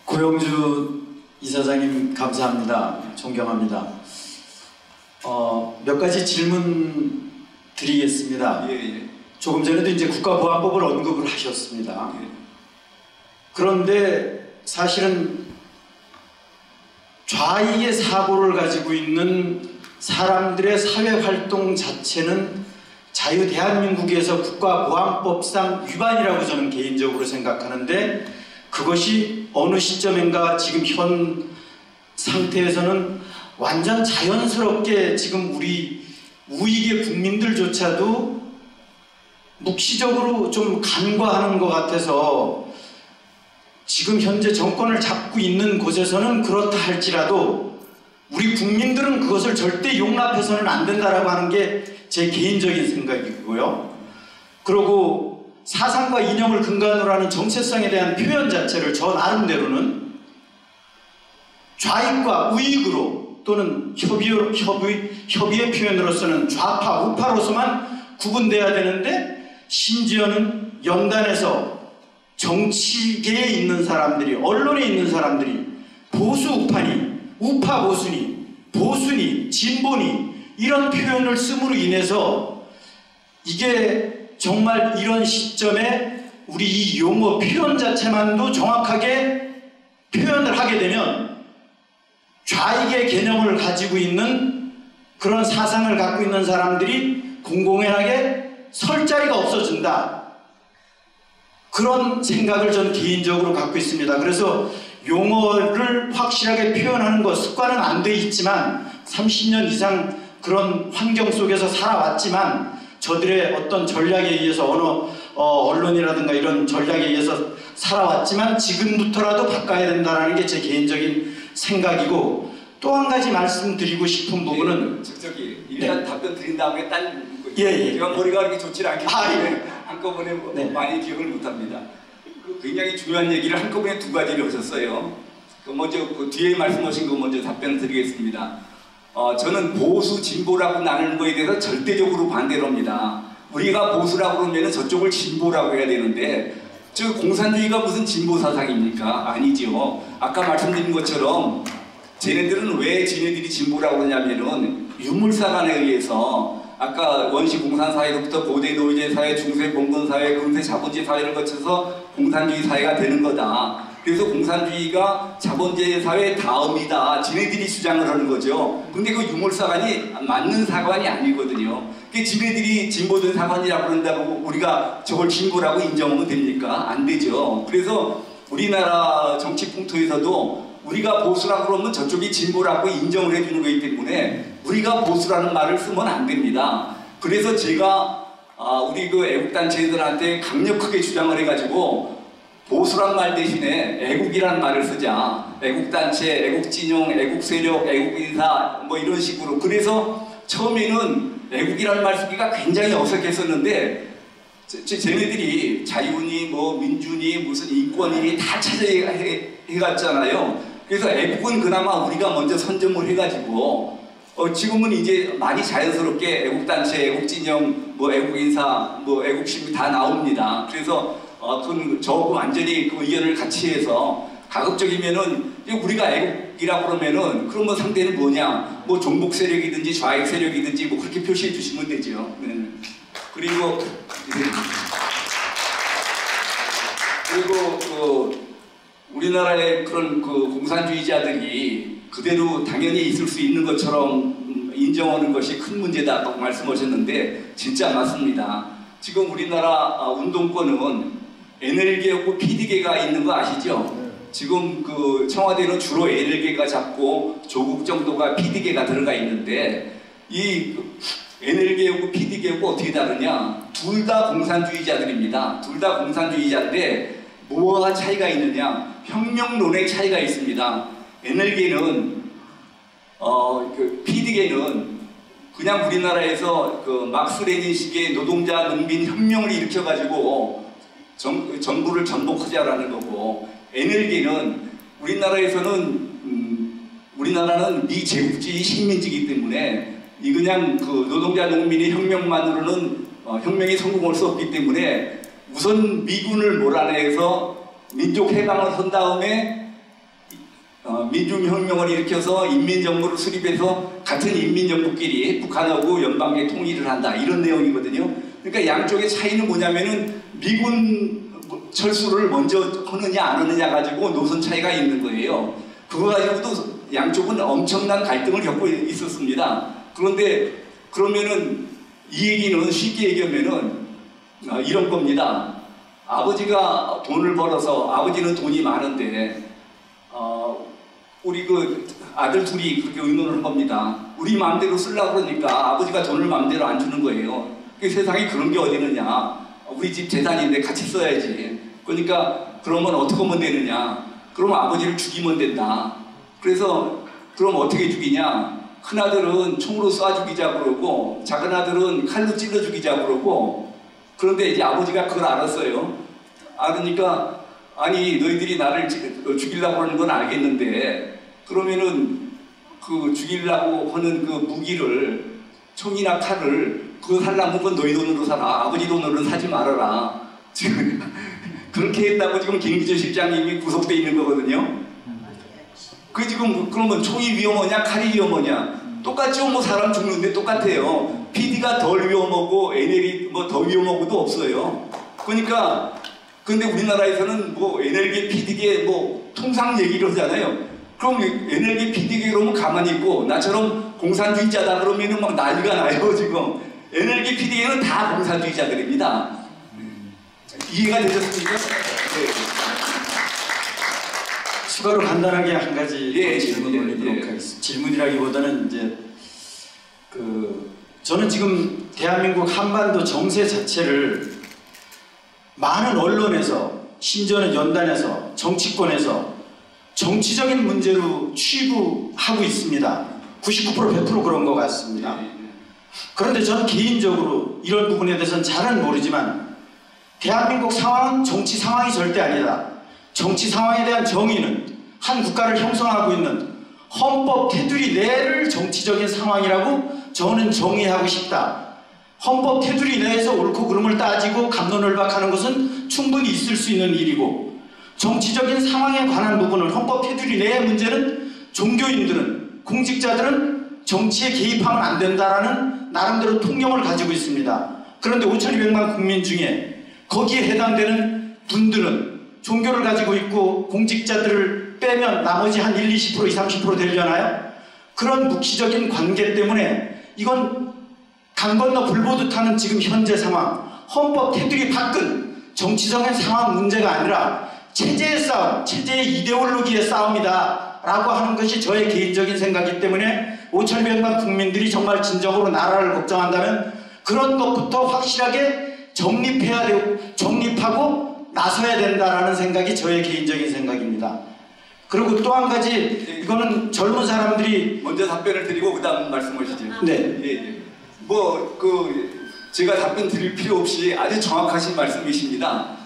고영주 이사장님 감사합니다. 존경합니다. 몇 가지 질문 드리겠습니다. 예. 조금 전에도 이제 국가보안법을 언급을 하셨습니다. 예. 그런데 사실은 좌익의 사고를 가지고 있는 사람들의 사회활동 자체는 자유 대한민국에서 국가보안법상 위반이라고 저는 개인적으로 생각하는데, 그것이 어느 시점인가 지금 현 상태에서는 완전 자연스럽게 지금 우리 우익의 국민들조차도 묵시적으로 좀 간과하는 것 같아서, 지금 현재 정권을 잡고 있는 곳에서는 그렇다 할지라도 우리 국민들은 그것을 절대 용납해서는 안 된다라고 하는 게 제 개인적인 생각이고요. 그리고 사상과 이념을 근간으로 하는 정체성에 대한 표현 자체를 저 나름대로는 좌익과 우익으로 또는 협의의 표현으로서는 좌파, 우파로서만 구분돼야 되는데 심지어는 연단에서 정치계에 있는 사람들이, 언론에 있는 사람들이 보수 우파니, 우파 보수니, 보수니, 진보니 이런 표현을 씀으로 인해서 이게 정말 이런 시점에 우리 이 용어 표현 자체만도 정확하게 표현을 하게 되면 좌익의 개념을 가지고 있는 그런 사상을 갖고 있는 사람들이 공공연하게 설 자리가 없어진다. 그런 생각을 저는 개인적으로 갖고 있습니다. 그래서 용어를 확실하게 표현하는 것, 습관은 안 돼 있지만 30년 이상 그런 환경 속에서 살아왔지만 저들의 어떤 전략에 의해서 언론이라든가 이런 전략에 의해서 살아왔지만 지금부터라도 바꿔야 된다는 게 제 개인적인 생각이고, 또 한 가지 말씀드리고 싶은 부분은 저기 일단 답변 드린 다음에 예. 제가 머리가 그렇게 좋지 않기 때문에 한꺼번에 네. 많이 기억을 못합니다. 굉장히 중요한 얘기를 한꺼번에 두 가지를 하셨어요. 먼저 그 뒤에 말씀하신 거 먼저 답변을 드리겠습니다. 저는 보수, 진보라고 나누는 거에 대해서 절대적으로 반대로 합니다. 우리가 보수라고 그러면 저쪽을 진보라고 해야 되는데 저 공산주의가 무슨 진보 사상입니까? 아니죠. 아까 말씀드린 것처럼 쟤네들은 왜 쟤네들이 진보라고 그러냐면은 유물사관에 의해서 아까 원시 공산사회로부터 고대 노예제 사회, 중세 봉건사회, 근세 자본주의 사회를 거쳐서 공산주의 사회가 되는 거다. 그래서 공산주의가 자본주의 사회 다음이다. 지네들이 주장을 하는 거죠. 근데 그 유물사관이 맞는 사관이 아니거든요. 그 지네들이 진보된 사관이라고 그런다고 우리가 저걸 진보라고 인정하면 됩니까? 안 되죠. 그래서 우리나라 정치 풍토에서도 우리가 보수라고 그러면 저쪽이 진보라고 인정을 해주는 거기 때문에 우리가 보수라는 말을 쓰면 안 됩니다. 그래서 제가 우리 그 애국단체들한테 강력하게 주장을 해가지고 보수란 말 대신에 애국이란 말을 쓰자. 애국단체, 애국진영, 애국세력, 애국인사 뭐 이런 식으로. 그래서 처음에는 애국이라는 말 쓰기가 굉장히 어색했었는데 쟤네들이 자유니 뭐 민주니 무슨 인권이니 다 찾아해갔잖아요. 그래서 애국은 그나마 우리가 먼저 선점을 해가지고 지금은 이제 많이 자연스럽게 애국단체, 애국진영, 뭐 애국인사, 뭐 애국심이 다 나옵니다. 그래서 그건 저하고 완전히 그 의견을 같이 해서 가급적이면은 우리가 애국이라고 그러면은 그러면 상대는 뭐냐? 뭐 종북 세력이든지 좌익 세력이든지 뭐 그렇게 표시해 주시면 되죠. 네. 그리고 우리나라의 그런 그 공산주의자들이 그대로 당연히 있을 수 있는 것처럼 인정하는 것이 큰 문제다라고 말씀하셨는데 진짜 맞습니다. 지금 우리나라 운동권은 NL계하고 PD계가 있는 거 아시죠? 지금 그 청와대는 주로 NL계가 잡고 조국 정도가 PD계가 들어가 있는데 이 NL계하고 PD계하고 어떻게 다르냐? 둘 다 공산주의자들입니다. 둘 다 공산주의자인데 뭐가 차이가 있느냐? 혁명론의 차이가 있습니다. NL계는 그 PD계는 그냥 우리나라에서 그 막스 레닌식의 노동자 농민 혁명을 일으켜가지고 정부를 전복하자라는 거고, NL계는 우리나라는 미제국주의 식민지이기 때문에 이 그냥 그 노동자 농민의 혁명만으로는 혁명이 성공할 수 없기 때문에 우선 미군을 몰아내서 민족 해방을 한 다음에 민중혁명을 일으켜서 인민정부를 수립해서 같은 인민정부끼리 북한하고 연방계 통일을 한다, 이런 내용이거든요. 그러니까 양쪽의 차이는 뭐냐면은 미군 철수를 먼저 하느냐 안 하느냐 가지고 노선 차이가 있는 거예요. 그거 가지고도 양쪽은 엄청난 갈등을 겪고 있었습니다. 그런데 그러면은 이 얘기는 쉽게 얘기하면은 이런 겁니다. 아버지가 돈을 벌어서, 아버지는 돈이 많은데 우리 그 아들 둘이 그렇게 의논을 한 겁니다. 우리 마음대로 쓰려고 그러니까 아버지가 돈을 마음대로 안 주는 거예요. 세상에 그런 게 어디 있느냐. 우리 집 재산인데 같이 써야지. 그러니까 그러면 어떻게 하면 되느냐. 그러면 아버지를 죽이면 된다. 그래서 그럼 어떻게 죽이냐. 큰아들은 총으로 쏴 죽이자 그러고 작은 아들은 칼로 찔러 죽이자 그러고 그런데 이제 아버지가 그걸 알았어요. 알으니까 아니 너희들이 나를 죽이려고 하는 건 알겠는데 그러면은 그 죽이려고 하는 그 무기를 총이나 칼을 그거 살라면 그건 너희 돈으로 사라. 아버지 돈으로는 사지 말아라. 지금 그렇게 했다고 지금 김기춘실장님이 구속돼 있는 거거든요. 그 지금 그러면 총이 위험하냐 칼이 위험하냐 똑같죠. 뭐 사람 죽는데 똑같아요. PD가 덜 위험하고 NL이 뭐 더 위험하고도 없어요. 그러니까 근데 우리나라에서는 뭐 NL계 PD계 뭐 통상 얘기를 하잖아요. 그럼 NL계 PD계 그러면 가만히 있고 나처럼 공산주의자다 그러면은 막 난리가 나요. 지금 NL계 PD계는 다 공산주의자들입니다. 이해가 되셨습니까? 네. 추가로 간단하게 한 가지 예, 질문을 올리도록 하겠습니다. 질문이라기보다는 이제 저는 지금 대한민국 한반도 정세 자체를 많은 언론에서 심지어는 연단에서 정치권에서 정치적인 문제로 취급하고 있습니다. 99% 100% 그런 것 같습니다. 그런데 저는 개인적으로 이런 부분에 대해서는 잘은 모르지만 대한민국 상황은 정치 상황이 절대 아니다. 정치 상황에 대한 정의는 한 국가를 형성하고 있는 헌법 테두리 내를 정치적인 상황이라고 저는 정의하고 싶다. 헌법 테두리 내에서 옳고 그름을 따지고 갑론을박하는 것은 충분히 있을 수 있는 일이고 정치적인 상황에 관한 부분은 헌법 테두리 내의 문제는 종교인들은 공직자들은 정치에 개입하면 안 된다라는 나름대로 통념을 가지고 있습니다. 그런데 5,200만 국민 중에 거기에 해당되는 분들은 종교를 가지고 있고 공직자들을 빼면 나머지 한 1, 20%, 20, 30% 되려나요? 그런 묵시적인 관계 때문에 이건 강 건너 불 보듯 하는 지금 현재 상황, 헌법 테두리 밖은 정치적인 상황 문제가 아니라 체제의 싸움, 체제의 이데올로기의 싸움이다 라고 하는 것이 저의 개인적인 생각이기 때문에 5,200만 국민들이 정말 진정으로 나라를 걱정한다면 그런 것부터 확실하게 정립해야 되고 정립하고 나서야 된다라는 생각이 저의 개인적인 생각입니다. 그리고 또 한 가지 이거는 젊은 사람들이 먼저 답변을 드리고 그다음 말씀하시죠. 네. 예. 제가 답변 드릴 필요 없이 아주 정확하신 말씀이십니다.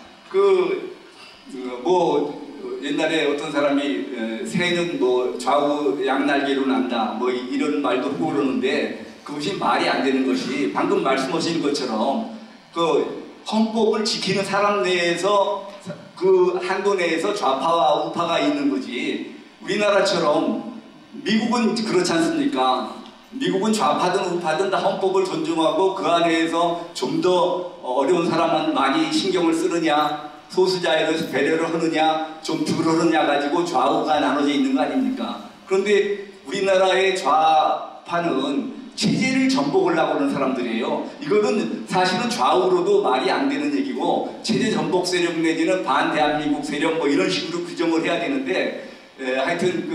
옛날에 어떤 사람이 새는 뭐 좌우 양날개로 난다 뭐 이런 말도 하고 그러는데 그것이 말이 안 되는 것이 방금 말씀하신 것처럼 그 헌법을 지키는 사람 내에서 그 한도 내에서 좌파와 우파가 있는 거지 우리나라처럼 미국은 그렇지 않습니까? 미국은 좌파든 우파든 다 헌법을 존중하고 그 안에서 좀 더 어려운 사람은 많이 신경을 쓰느냐 소수자에 대해서 배려를 하느냐 좀 덜 하느냐 가지고 좌우가 나눠져 있는 거 아닙니까? 그런데 우리나라의 좌파는 체제를 전복하려고 하는 사람들이에요. 이거는 사실은 좌우로도 말이 안 되는 얘기고 체제 전복 세력 내지는 반대한민국 세력 뭐 이런 식으로 규정을 해야 되는데 하여튼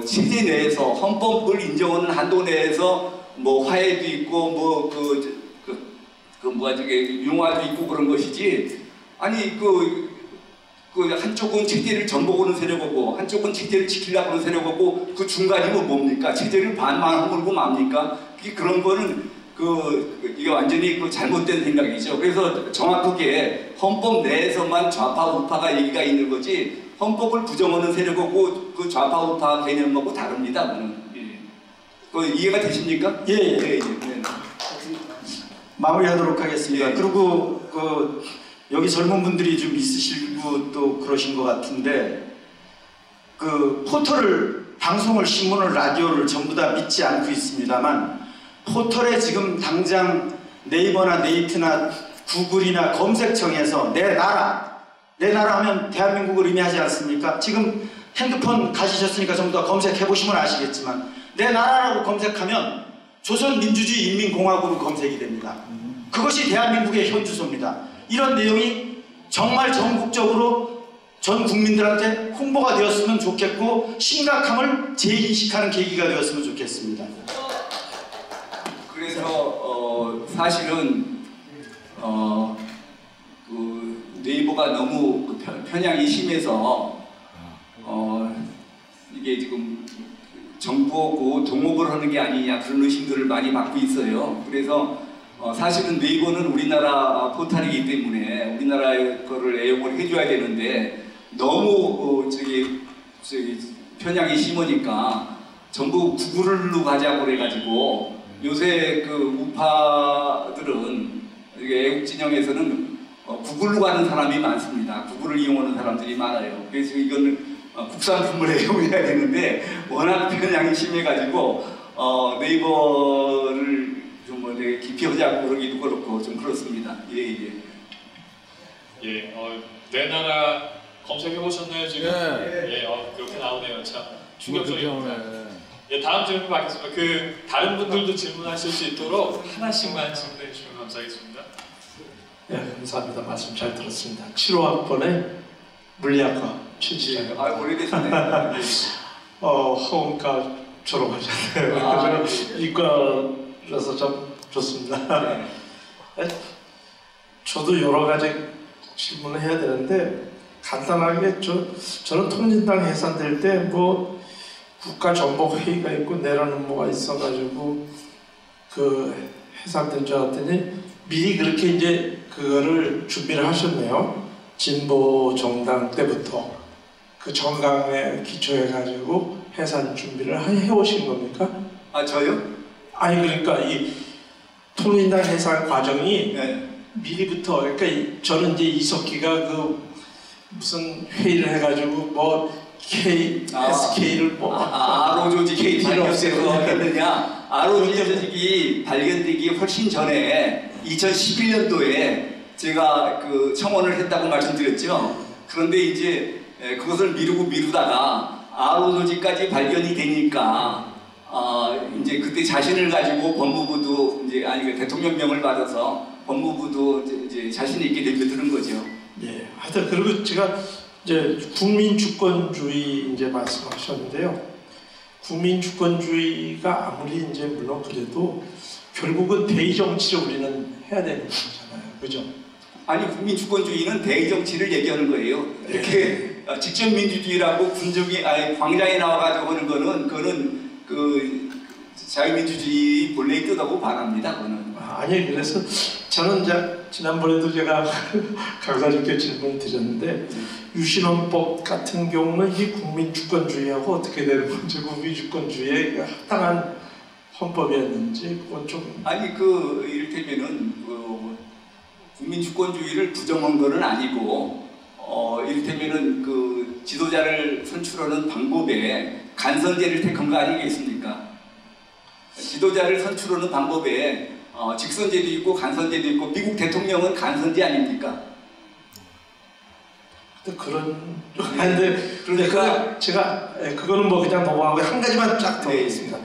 체제 내에서 헌법을 인정하는 한도 내에서 뭐 화해도 있고 융화도 있고 그런 것이지 아니 한쪽은 체제를 전복하는 세력이고 한쪽은 체제를 지키려고 하는 세력이고 그 중간이 뭡니까? 체제를 반만 허물고 맙니까? 그런 거는 이게 완전히 잘못된 생각이죠. 그래서 정확하게 헌법 내에서만 좌파 우파가 얘기가 있는 거지 헌법을 부정하는 세력이고 그 좌파 우파 개념하고 다릅니다. 그는 이해가 되십니까? 예. 마무리하도록 하겠습니다. 예. 그리고 여기 젊은 분들이 좀 있으시고 또 그러신 것 같은데 포털을 방송을 신문을 라디오를 전부 다 믿지 않고 있습니다만 포털에 지금 당장 네이버나 네이트나 구글이나 검색창에서 내 나라 하면 대한민국을 의미하지 않습니까? 지금 핸드폰 가지셨으니까 전부 다 검색해보시면 아시겠지만 내 나라라고 검색하면 조선민주주의 인민공화국으로 검색이 됩니다. 그것이 대한민국의 현주소입니다. 이런 내용이 정말 전국적으로 전 국민들한테 홍보가 되었으면 좋겠고 심각함을 재인식하는 계기가 되었으면 좋겠습니다. 그래서 사실은 네이버가 너무 편향이 심해서 이게 지금 정부하고 동업을 하는 게 아니냐 그런 의심들을 많이 받고 있어요. 그래서 사실은 네이버는 우리나라 포탈이기 때문에 우리나라의 거를 애용을 해줘야 되는데 너무 편향이 심으니까 전부 구글로 가자고 그래가지고 요새 그 우파들은 애국 진영에서는 구글로 가는 사람이 많습니다. 구글을 이용하는 사람들이 많아요. 그래서 이거는 국산품을 애용해야 되는데 워낙 편향이 심해가지고 네이버를 좀 깊이 하자고 그러기도 그렇고 좀 그렇습니다. 예. 내 나라 검색해 보셨나요 지금? 네. 그렇게 나오네요. 참 충격적입니다. 다음 질문 받겠습니다. 다른 분들도 질문하실 수 있도록 하나씩만 질문해 주시면 감사하겠습니다. 감사합니다. 말씀 잘 들었습니다. 7호학번의 물리학과 최지장. 오래됐네. 허은과 졸업하셨네요. 이과라서 참 좋습니다. 저도 여러 가지 질문을 해야 되는데 간단하게 저는 통진당 해산될 때 뭐 국가정보회의가 있고 내라는 뭐가 있어가지고 그 해산된 줄 알았더니 미리 그렇게 이제 그거를 준비를 하셨네요. 진보 정당 때부터 그 정강에 기초해가지고 해산 준비를 해오신 겁니까? 저요? 아니 그러니까 이 통일당 해산 과정이 네. 미리부터 그러니까 저는 이제 이석기가 그 무슨 회의를 해가지고 뭐 SK를 뭐 RO 조직이 발견돼서 했느냐? RO 조직이 발견되기 훨씬 전에 2011년도에 제가 그 청원을 했다고 말씀드렸죠. 그런데 이제 그것을 미루다가 RO 조직까지 발견이 되니까 이제 그때 자신을 가지고 법무부도 이제 대통령령을 받아서 법무부도 이제 자신 있게 내려드는 거죠. 예, 하여튼 그리고 제가 이제 국민주권주의 이제 말씀하셨는데요. 국민주권주의가 아무리 이제 물론 그래도 결국은 대의 정치를 우리는 해야 되는 거잖아요, 그죠? 국민주권주의는 대의 정치를 얘기하는 거예요. 이렇게 직접 민주주의라고 광장에 나와가지고 하는 그거는 그 자유민주주의 본래의 뜻하고 반합니다. 그거는. 아니 그래서 저는 이제 지난번에도 제가 강사님께 질문을 드렸는데 유신헌법 같은 경우는 이 국민주권주의하고 어떻게 되는 건지 국민주권주의에 합당한 헌법이었는지 그건 좀 이를테면은 국민주권주의를 부정한 거는 아니고 이를테면은 그 지도자를 선출하는 방법에 간선제를 택한 거 아니겠습니까? 지도자를 선출하는 방법에 직선제도 있고 간선제도 있고 미국 대통령은 간선제 아닙니까? 그런데 제가 그거는 뭐 그냥 넘어가고 한 가지만 쫙 더 하겠습니다.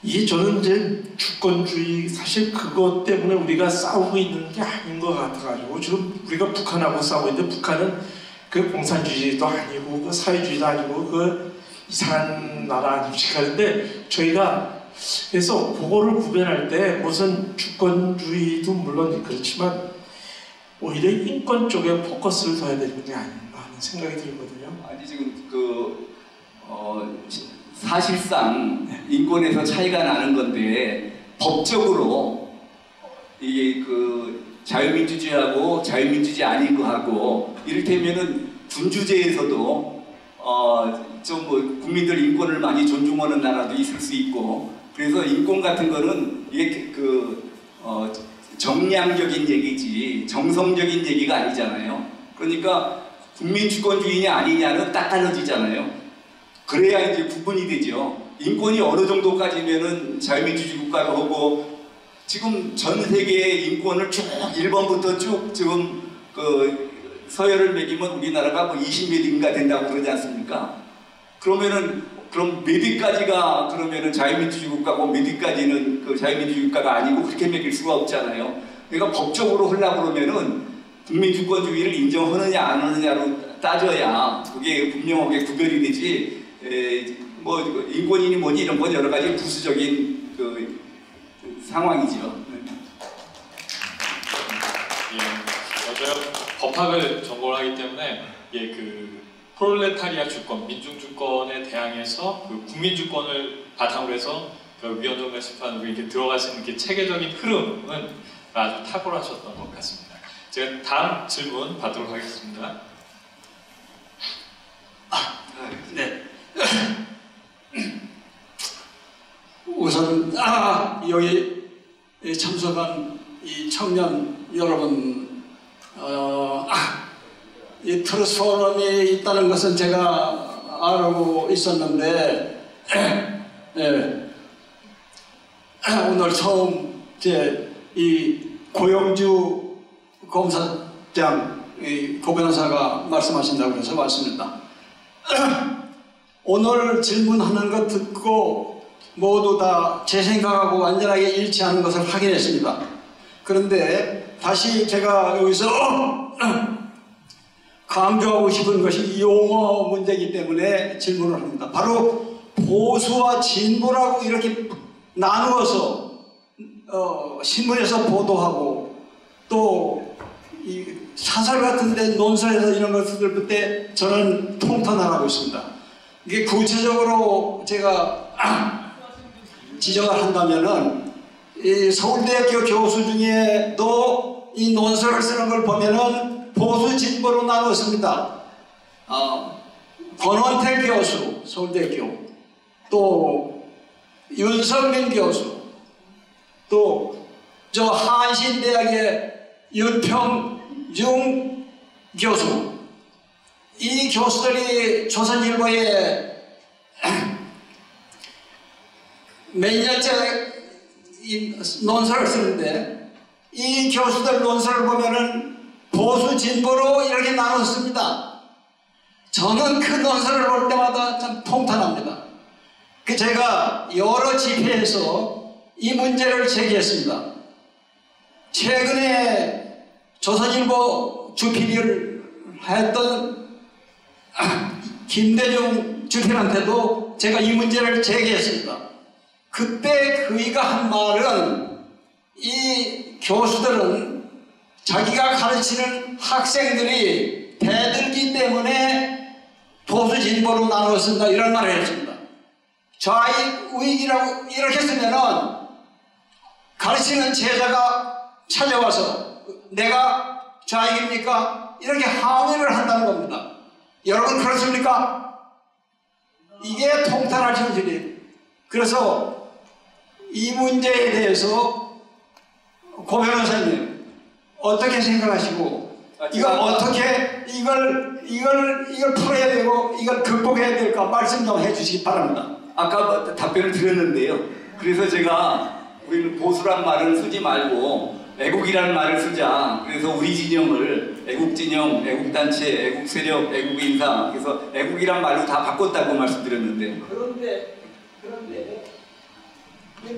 이게 저는 이제 주권주의 사실 그것 때문에 우리가 싸우고 있는 게 아닌 것 같아가지고 지금 우리가 북한하고 싸우고 있는데 북한은 그 공산주의도 아니고 그 사회주의도 아니고 그 이상한 나라 아닙니까? 그런데 저희가 그래서 그거를 구별할 때 무슨 주권주의도 물론 그렇지만 오히려 인권 쪽에 포커스를 둬야 되는 게 아닌가 하는 생각이 들거든요. 지금 사실상 인권에서 차이가 나는 건데 법적으로 이게 자유민주주의하고 자유민주주의 아닌 거하고 이를테면은 군주제에서도 좀 국민들 인권을 많이 존중하는 나라도 있을 수 있고 그래서 인권 같은 거는 이게 정량적인 얘기지 정성적인 얘기가 아니잖아요. 그러니까 국민주권주의냐 아니냐는 딱 갈라지잖아요. 그래야 이제 구분이 되죠. 인권이 어느 정도까지면은 자유민주주의 국가로 하고 지금 전 세계의 인권을 쭉 1번부터 쭉 지금 서열을 매기면 우리나라가 뭐 20몇인가 된다고 그러지 않습니까? 그럼 몇 위까지가 그러면은 자유민주주의 국가고 몇 위까지는 그 자유민주주의 국가가 아니고 그렇게 매길 수가 없잖아요. 그러니까 법적으로 하려고 그러면은 국민주권주의를 인정하느냐 안 하느냐로 따져야 그게 분명하게 구별이 되지. 뭐 인권이니 뭐니 이런 건 여러 가지 부수적인 상황이죠. 제가 법학을 전공을 하기 때문에 프롤레타리아 주권, 민중 주권에 대항해서 그 국민 주권을 바탕으로 해서 그 위원정당 심판으로 이렇게 들어가시는 게 체계적인 흐름은 아주 탁월하셨던 것 같습니다. 제가 다음 질문 받도록 하겠습니다. 네. 우선 여기 참석한 이 청년 여러분, 이 트러스 포럼이 있다는 것은 제가 알고 있었는데 오늘 처음 이 고영주 검사장 고 변호사가 말씀하신다고 해서 왔습니다. 오늘 질문하는 것 듣고 모두 다 제 생각하고 완전하게 일치하는 것을 확인했습니다. 그런데 다시 제가 여기서 강조하고 싶은 것이 용어 문제이기 때문에 질문을 합니다. 바로 보수와 진보라고 이렇게 나누어서 신문에서 보도하고 또 이 사설 같은데 논설에서 이런 것을 볼 때 저는 통탄하고 있습니다. 이게 구체적으로 제가 지적을 한다면은 이 서울대학교 교수 중에도 이 논설을 쓰는 걸 보면은 보수 진보로 나누었습니다. 권원택 교수 서울대학교, 또 윤석민 교수, 또 저 한신대학의 윤평중 교수, 이 교수들이 조선일보에 몇 년째 이 논설을 쓰는데 이 교수들 논설을 보면은 보수 진보로 이렇게 나눴습니다. 저는 그 논설을 볼 때마다 참 통탄합니다. 제가 여러 집회에서 이 문제를 제기했습니다. 최근에 조선일보 주필을 했던 김대중 주필한테도 제가 이 문제를 제기했습니다. 그때 그이가 한 말은 이 교수들은 자기가 가르치는 학생들이 대들기 때문에 보수 진보로 나누었습니다. 이런 말을 했습니다. 좌익 우익이라고 이렇게 쓰면은 가르치는 제자가 찾아와서 내가 좌익입니까? 이렇게 항의를 한다는 겁니다. 여러분 그렇습니까? 이게 통탄할 현실이에요. 그래서 이 문제에 대해서 고 변호사님 어떻게 생각하시고 이걸 풀어야 되고 이걸 극복해야 될까 말씀 좀 해주시기 바랍니다. 아까 답변을 드렸는데요. 그래서 제가 우리는 보수란 말을 쓰지 말고 애국이라는 말을 쓰자. 그래서 우리 진영을 애국진영, 애국단체, 애국세력, 애국인사, 그래서 애국이란 말로 다 바꿨다고 말씀드렸는데, 그런데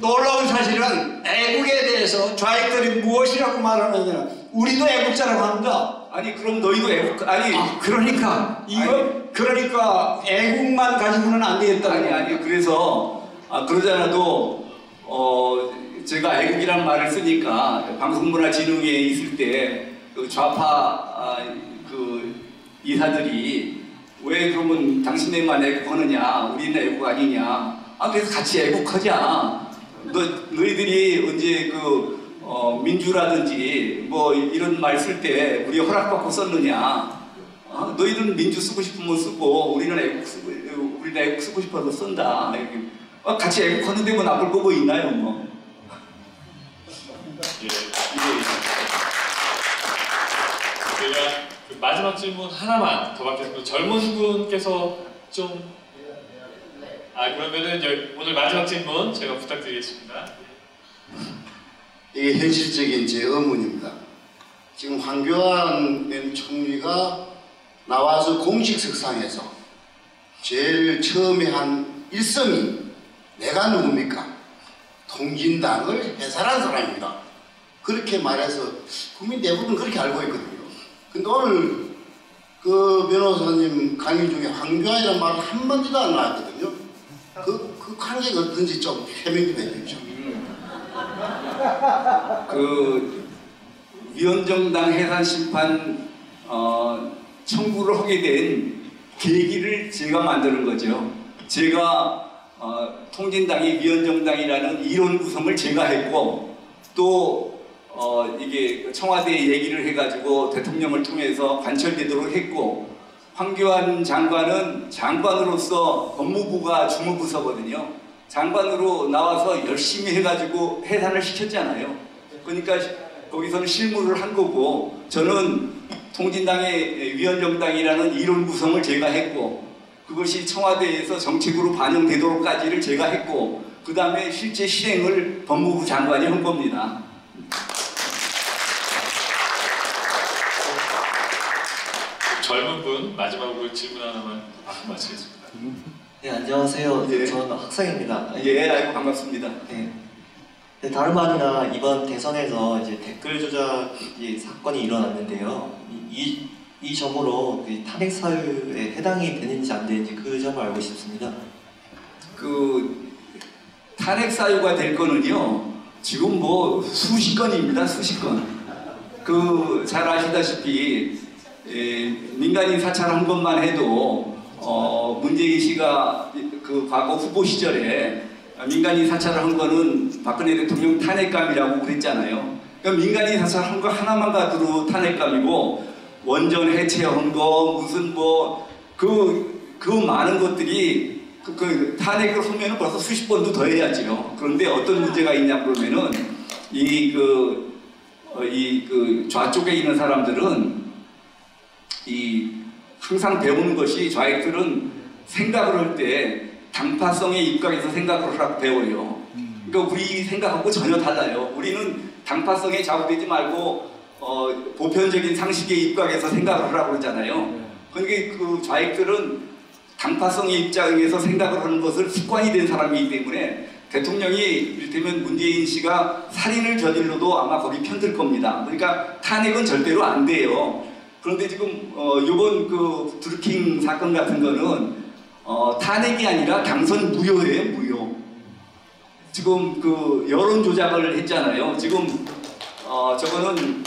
놀라운 사실은 애국에 대해서 좌익들이 무엇이라고 말하느냐, 우리도 애국자라고 합니다. 아니 그럼 너희도 애국 아니 그러니까 그러니까 애국만 가지고는 안 되겠다. 아니 그래서 그러잖아도 제가 애국이란 말을 쓰니까 방송문화진흥회에 있을 때 그 좌파 그 이사들이 왜 그러면 당신네만 애국하느냐, 우리는 애국 아니냐, 그래서 같이 애국하자. 너희들이 언제 민주라든지 뭐 이런 말 쓸 때 우리 허락받고 썼느냐? 너희들은 민주 쓰고 싶으면 쓰고 우리는 애국 쓰고 싶어서 쓴다. 이렇게. 같이 애국하는데 뭐 나쁠 거 뭐 있나요, 뭐? 제가 그 마지막 질문 하나만 더 받겠습니다. 젊은 분께서 좀 그러면은 이제 오늘 마지막 질문 제가 부탁드리겠습니다. 이게 현실적인 제 의문입니다. 지금 황교안 총리가 나와서 공식 석상에서 제일 처음에 한 일성이 내가 누굽니까? 통진당을 해산한 사람입니다. 그렇게 말해서 국민 대부분 그렇게 알고 있거든요. 근데 오늘 그 변호사님 강의 중에 황교안이라는 말은 한마디도 안 나왔거든요. 그 관계가 어떤지 좀 해명 좀 해주십시오. 그 위원정당 해산 심판 청구를 하게 된 계기를 제가 만드는 거죠. 제가 통진당이 위헌정당이라는 이론 구성을 제가 했고 또 이게 청와대에 얘기를 해가지고 대통령을 통해서 관철되도록 했고 황교안 장관은 장관으로서 법무부가 주무부서거든요. 장관으로 나와서 열심히 해가지고 해산을 시켰잖아요. 그러니까 거기서는 실무를 한 거고 저는 통진당의 위헌정당이라는 이론 구성을 제가 했고 그것이 청와대에서 정책으로 반영되도록까지를 제가 했고 그 다음에 실제 실행을 법무부 장관이 한 겁니다. 젊은 분 마지막으로 질문 하나만 받고 마치겠습니다. 네, 안녕하세요. 예. 저는 학생입니다. 예, 아이고 반갑습니다. 네. 네, 다름 아니라 이번 대선에서 이제 댓글 조작 사건이 일어났는데요. 이 점으로 탄핵 사유에 해당이 되는지 안 되는지 그 점을 알고 싶습니다. 그 탄핵 사유가 될 거는요. 지금 뭐 수십 건입니다. 수십 건. 그 잘 아시다시피 민간인 사찰한 것만 해도 문재인 씨가 그 과거 후보 시절에 민간인 사찰을 한 거는 박근혜 대통령 탄핵감이라고 그랬잖아요. 그러니까 민간인 사찰한 거 하나만 가지고 탄핵감이고 원전 해체한 거 무슨 그 많은 것들이 그 탄핵을 하면은 벌써 수십 번도 더 해야지요. 그런데 어떤 문제가 있냐 그러면은 그 좌쪽에 있는 사람들은 항상 배우는 것이 좌익들은 생각을 할 때 당파성에 입각해서 생각을 하라고 배워요. 그러니까 우리 생각하고 전혀 달라요. 우리는 당파성에 좌우되지 말고 보편적인 상식에 입각해서 생각을 하라고 그러잖아요. 그러니까 그 좌익들은 당파성의 입장에서 생각을 하는 것을 습관이 된 사람이기 때문에 대통령이 이를테면 문재인 씨가 살인을 저질러도 아마 거기 편들 겁니다. 그러니까 탄핵은 절대로 안 돼요. 그런데 지금 이번 그 드루킹 사건 같은 거는 탄핵이 아니라 당선 무효예요, 무효. 지금 그 여론 조작을 했잖아요. 지금 저거는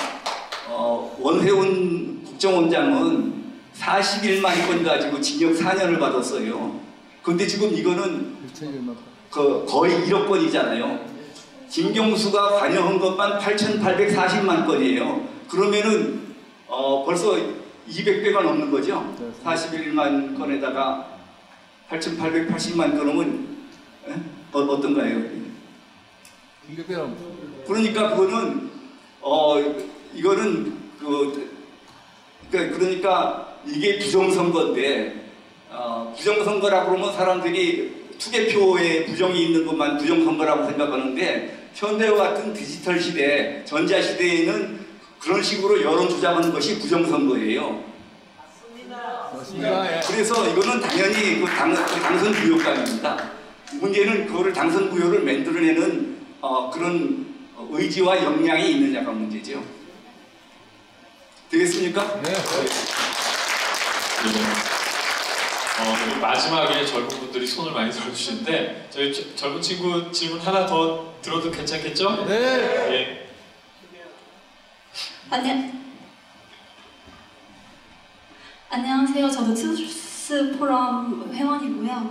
원세훈 국정원장은 41만 건 가지고 징역 4년을 받았어요. 근데 지금 이거는 거의 1억 건이잖아요. 김경수가 관여한 것만 8,840만 건이에요. 그러면은 벌써 200배가 넘는 거죠. 41만 건에다가 8,880만 건이면 어떤가요? 200배는 그러니까 그거는 이거는 그러니까 이게 부정선거인데 부정선거라고 그러면 사람들이 투개표에 부정이 있는 것만 부정선거라고 생각하는데 현대와 같은 디지털 시대, 전자시대에는 그런 식으로 여론 조작하는 것이 부정선거예요. 맞습니다. 예. 그래서 이거는 당연히 그 당선 부효감입니다. 문제는 그거를 당선 부효를 만들어내는 그런 의지와 역량이 있느냐가 문제죠. 되겠습니까? 네. 그리고 마지막에 젊은 분들이 손을 많이 들어주시는데 저희 젊은 친구 질문 하나 더 들어도 괜찮겠죠? 네. 예. 안녕하세요. 저도 트루스 포럼 회원이고요.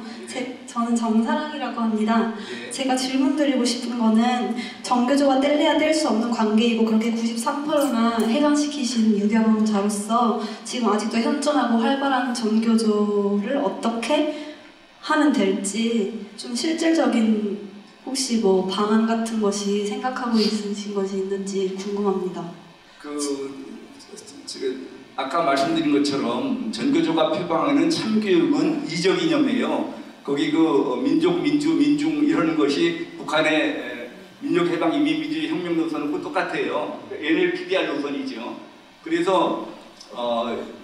저는 정사랑이라고 합니다. 제가 질문 드리고 싶은 거는 정교조가 뗄래야 뗄 수 없는 관계이고 그렇게 93%나 해산시키신 유경자로서 지금 아직도 현존하고 활발한 정교조를 어떻게 하면 될지 좀 실질적인 혹시 뭐 방안 같은 것이 생각하고 있으신 것이 있는지 궁금합니다. 아까 말씀드린 것처럼 전교조가 표방하는 참교육은 이적 이념이에요. 거기 민족, 민주, 민중 이런 것이 북한의 민족해방 인민민주주의 혁명 노선하고 똑같아요. NLPDR 노선이죠. 그래서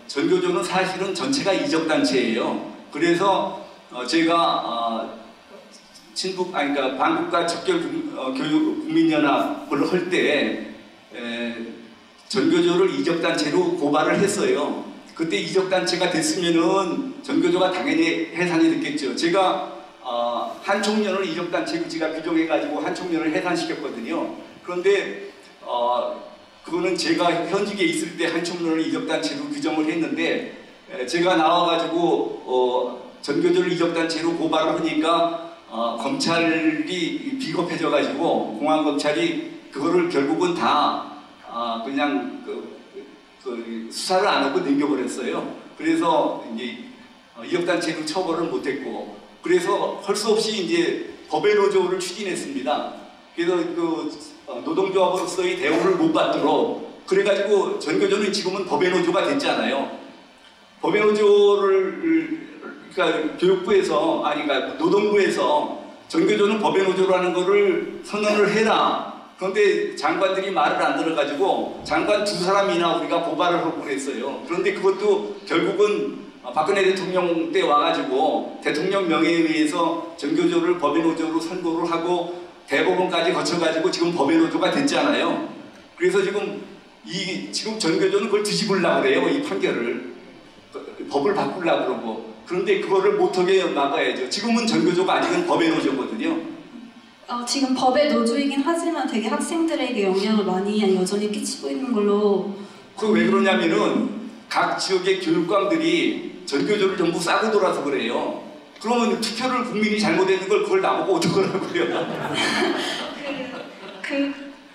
전교조는 사실은 전체가 이적 단체예요. 그래서 제가 그러니까 반국가 척결 교육 국민연합을 할 때 전교조를 이적단체로 고발을 했어요. 그때 이적단체가 됐으면은 전교조가 당연히 해산이 됐겠죠. 제가 한총련을 이적단체로 제가 규정해가지고 한총련을 해산시켰거든요. 그런데 그거는 제가 현직에 있을 때 한총련을 이적단체로 규정을 했는데 제가 나와가지고 전교조를 이적단체로 고발을 하니까 검찰이 비겁해져 가지고 공안 검찰이 그거를 결국은 다 그냥 그 수사를 안 하고 넘겨버렸어요. 그래서 이제 이적단체도 처벌을 못했고, 그래서 할 수 없이 이제 법의 노조를 추진했습니다. 그래서 그 노동조합으로서의 대우를 못 받도록 그래가지고 전교조는 지금은 법의 노조가 됐잖아요. 법의 노조를 그러니까 교육부에서 그러니까 노동부에서 전교조는 법의 노조라는 거를 선언을 해라. 그런데 장관들이 말을 안 들어가지고 장관 2사람이나 우리가 고발을 하고 그랬어요. 그런데 그것도 결국은 박근혜 대통령 때 와가지고 대통령 명예에 의해서 전교조를 법의 노조로 선고를 하고 대법원까지 거쳐가지고 지금 법의 노조가 됐잖아요. 그래서 지금 전교조는 그걸 뒤집으려고 그래요. 이 판결을 법을 바꾸려고 그러고. 그런데 그거를 못하게 막아야죠. 지금은 전교조가 아직은 법의 노조거든요. 지금 법의 노조이긴 하지만 되게 학생들에게 영향을 많이 여전히 끼치고 있는 걸로. 그 왜 그러냐면은 각 지역의 교육감들이 전교조를 전부 싸고 돌아서 그래요. 그러면 투표를 국민이 잘못했는 걸 그걸 나보고 어떡하라고요.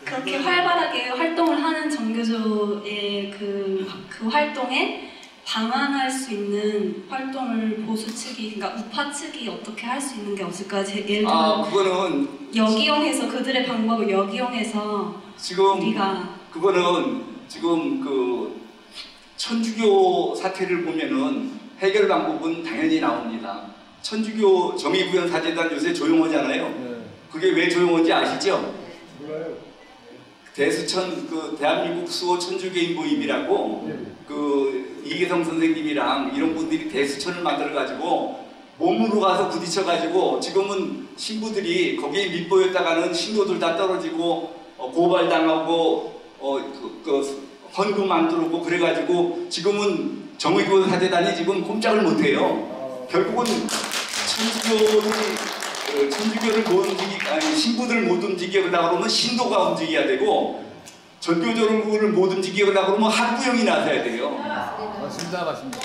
그렇게 활발하게 활동을 하는 전교조의 그 활동에 방황할 수 있는 활동을 보수 측이, 그러니까 우파 측이 어떻게 할 수 있는 게 없을까? 예를 들면 그거는 역이용해서 그들의 방법을 역이용해서 지금 우리가 그거는 지금 그 천주교 사태를 보면은 해결 방법은 당연히 나옵니다. 천주교 정의구현사재단 요새 조용하잖아요. 그게 왜 조용한지 아시죠? 몰라요. 대수천 그 대한민국 수호 천주교인 모임이라고 그 이계성 선생님이랑 이런 분들이 대수천을 만들어 가지고 몸으로 가서 부딪혀 가지고 지금은 신부들이 거기에 밑보였다가는 신도들 다 떨어지고 고발당하고 헌금 안 들어오고 그래가지고 지금은 정의구현사재단이 지금 꼼짝을 못해요. 결국은 천주교를 못 신부들을 못 움직이게 하려고 그러면 신도가 움직여야 되고 전교조를 못 움직이게 하려고 그러면 학부형이 나서야 돼요. 맞습니다. 맞습니다.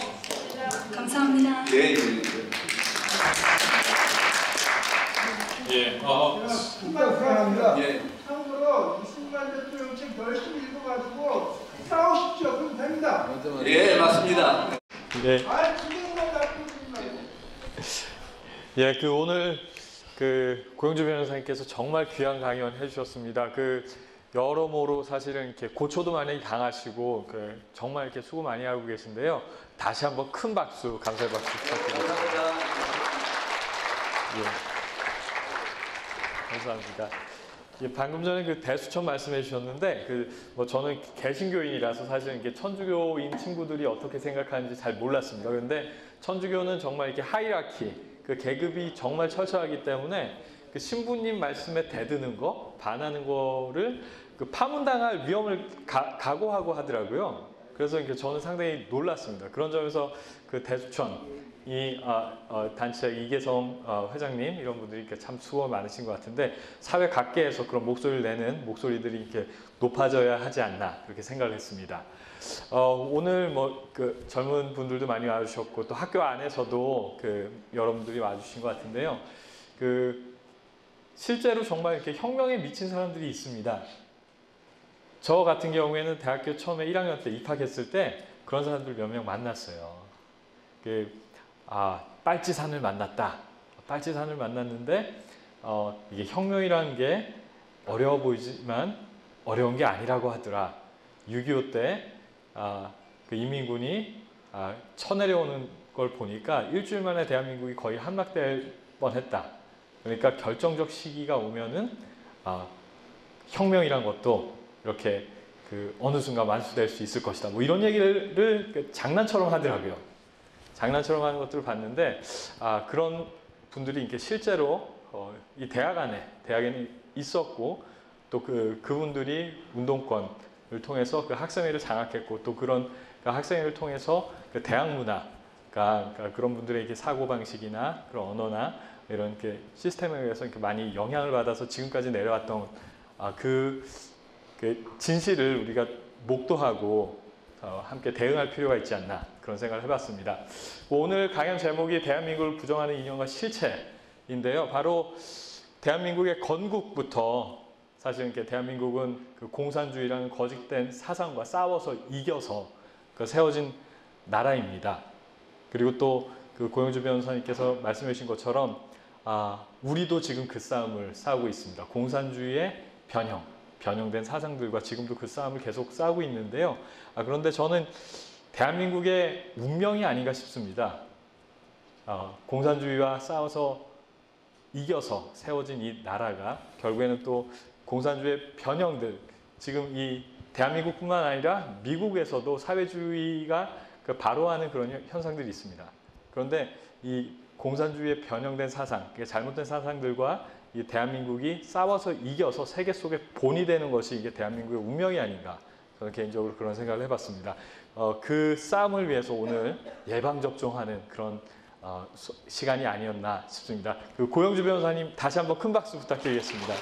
감사합니다. 네. 예. 감사합니다. 예. 참고로 이승만 대통령 책 열심히 읽어가지고 싸우십시오. 그럼 됩니다. 예, 맞습니다. 네. 지금만 나쁘지 말고. 예, 오늘 고영주 변호사님께서 정말 귀한 강연 해주셨습니다. 여러모로 사실은 이렇게 고초도 많이 당하시고 정말 이렇게 수고 많이 하고 계신데요. 다시 한번 큰 박수, 감사의 박수 부탁드립니다. 예. 감사합니다. 예, 방금 전에 대수천 말씀해 주셨는데 저는 개신교인이라서 사실은 이렇게 천주교인 친구들이 어떻게 생각하는지 잘 몰랐습니다. 그런데 천주교는 정말 이렇게 하이라키, 계급이 정말 철저하기 때문에 신부님 말씀에 대드는 거, 반하는 거를 파문당할 위험을 각오하고 하더라고요. 그래서 저는 상당히 놀랐습니다. 그런 점에서 대수천 이 단체 이계성 회장님 이런 분들이 참 수고 많으신 것 같은데 사회 각계에서 그런 목소리를 내는 목소리들이 이렇게 높아져야 하지 않나 그렇게 생각을 했습니다. 오늘 젊은 분들도 많이 와주셨고 또 학교 안에서도 여러분들이 와주신 것 같은데요. 실제로 정말 이렇게 혁명에 미친 사람들이 있습니다. 저 같은 경우에는 대학교 처음에 1학년 때 입학했을 때 그런 사람들 몇 명 만났어요. 빨치산을 만났다. 빨치산을 만났는데 이게 혁명이라는 게 어려워 보이지만 어려운 게 아니라고 하더라. 6.25 때 인민군이 쳐내려오는 걸 보니까 일주일 만에 대한민국이 거의 함락될 뻔했다. 그러니까 결정적 시기가 오면은 혁명이란 것도 이렇게 어느 순간 완수될 수 있을 것이다. 이런 얘기를 장난처럼 하더라고요. 장난처럼 하는 것들을 봤는데 그런 분들이 이렇게 실제로 이 대학에는 있었고 또 그분들이 운동권을 통해서 학생회를 장악했고 또 그런 학생회를 통해서 대학 문화가 그런 분들의 이렇게 사고 방식이나 그런 언어나 이런 시스템에 의해서 이렇게 많이 영향을 받아서 지금까지 내려왔던 그 진실을 우리가 목도하고 함께 대응할 필요가 있지 않나 그런 생각을 해봤습니다. 오늘 강연 제목이 대한민국을 부정하는 이념과 실체 인데요. 바로 대한민국의 건국부터 사실 이렇게 대한민국은 그 공산주의라는 거짓된 사상과 싸워서 이겨서 그 세워진 나라입니다. 그리고 또 그 고영주 변호사님께서 말씀해 주신 것처럼 우리도 지금 그 싸움을 싸우고 있습니다. 공산주의의 변형된 사상들과 지금도 그 싸움을 계속 싸우고 있는데요. 그런데 저는 대한민국의 운명이 아닌가 싶습니다. 공산주의와 싸워서 이겨서 세워진 이 나라가 결국에는 또 공산주의의 변형들, 지금 이 대한민국뿐만 아니라 미국에서도 사회주의가 바로하는 그런 현상들이 있습니다. 그런데 이 공산주의의 변형된 사상, 잘못된 사상들과 이 대한민국이 싸워서 이겨서 세계 속에 본이 되는 것이 이게 대한민국의 운명이 아닌가, 저는 개인적으로 그런 생각을 해봤습니다. 그 싸움을 위해서 오늘 예방접종하는 그런 시간이 아니었나 싶습니다. 그 고영주 변호사님 다시 한번 큰 박수 부탁드리겠습니다.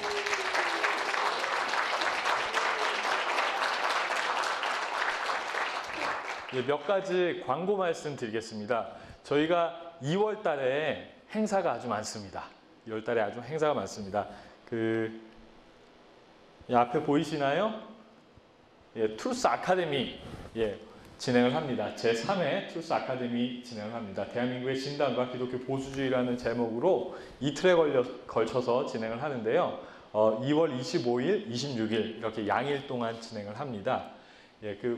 몇 가지 광고 말씀 드리겠습니다. 저희가 2월 달에 행사가 아주 많습니다. 2월 달에 아주 행사가 많습니다. 앞에 보이시나요? 투루스 아카데미 진행을 합니다. 제3회 투루스 아카데미 진행을 합니다. 대한민국의 진단과 기독교 보수주의라는 제목으로 이틀에 걸쳐서 진행을 하는데요. 2월 25일, 26일 이렇게 양일 동안 진행을 합니다.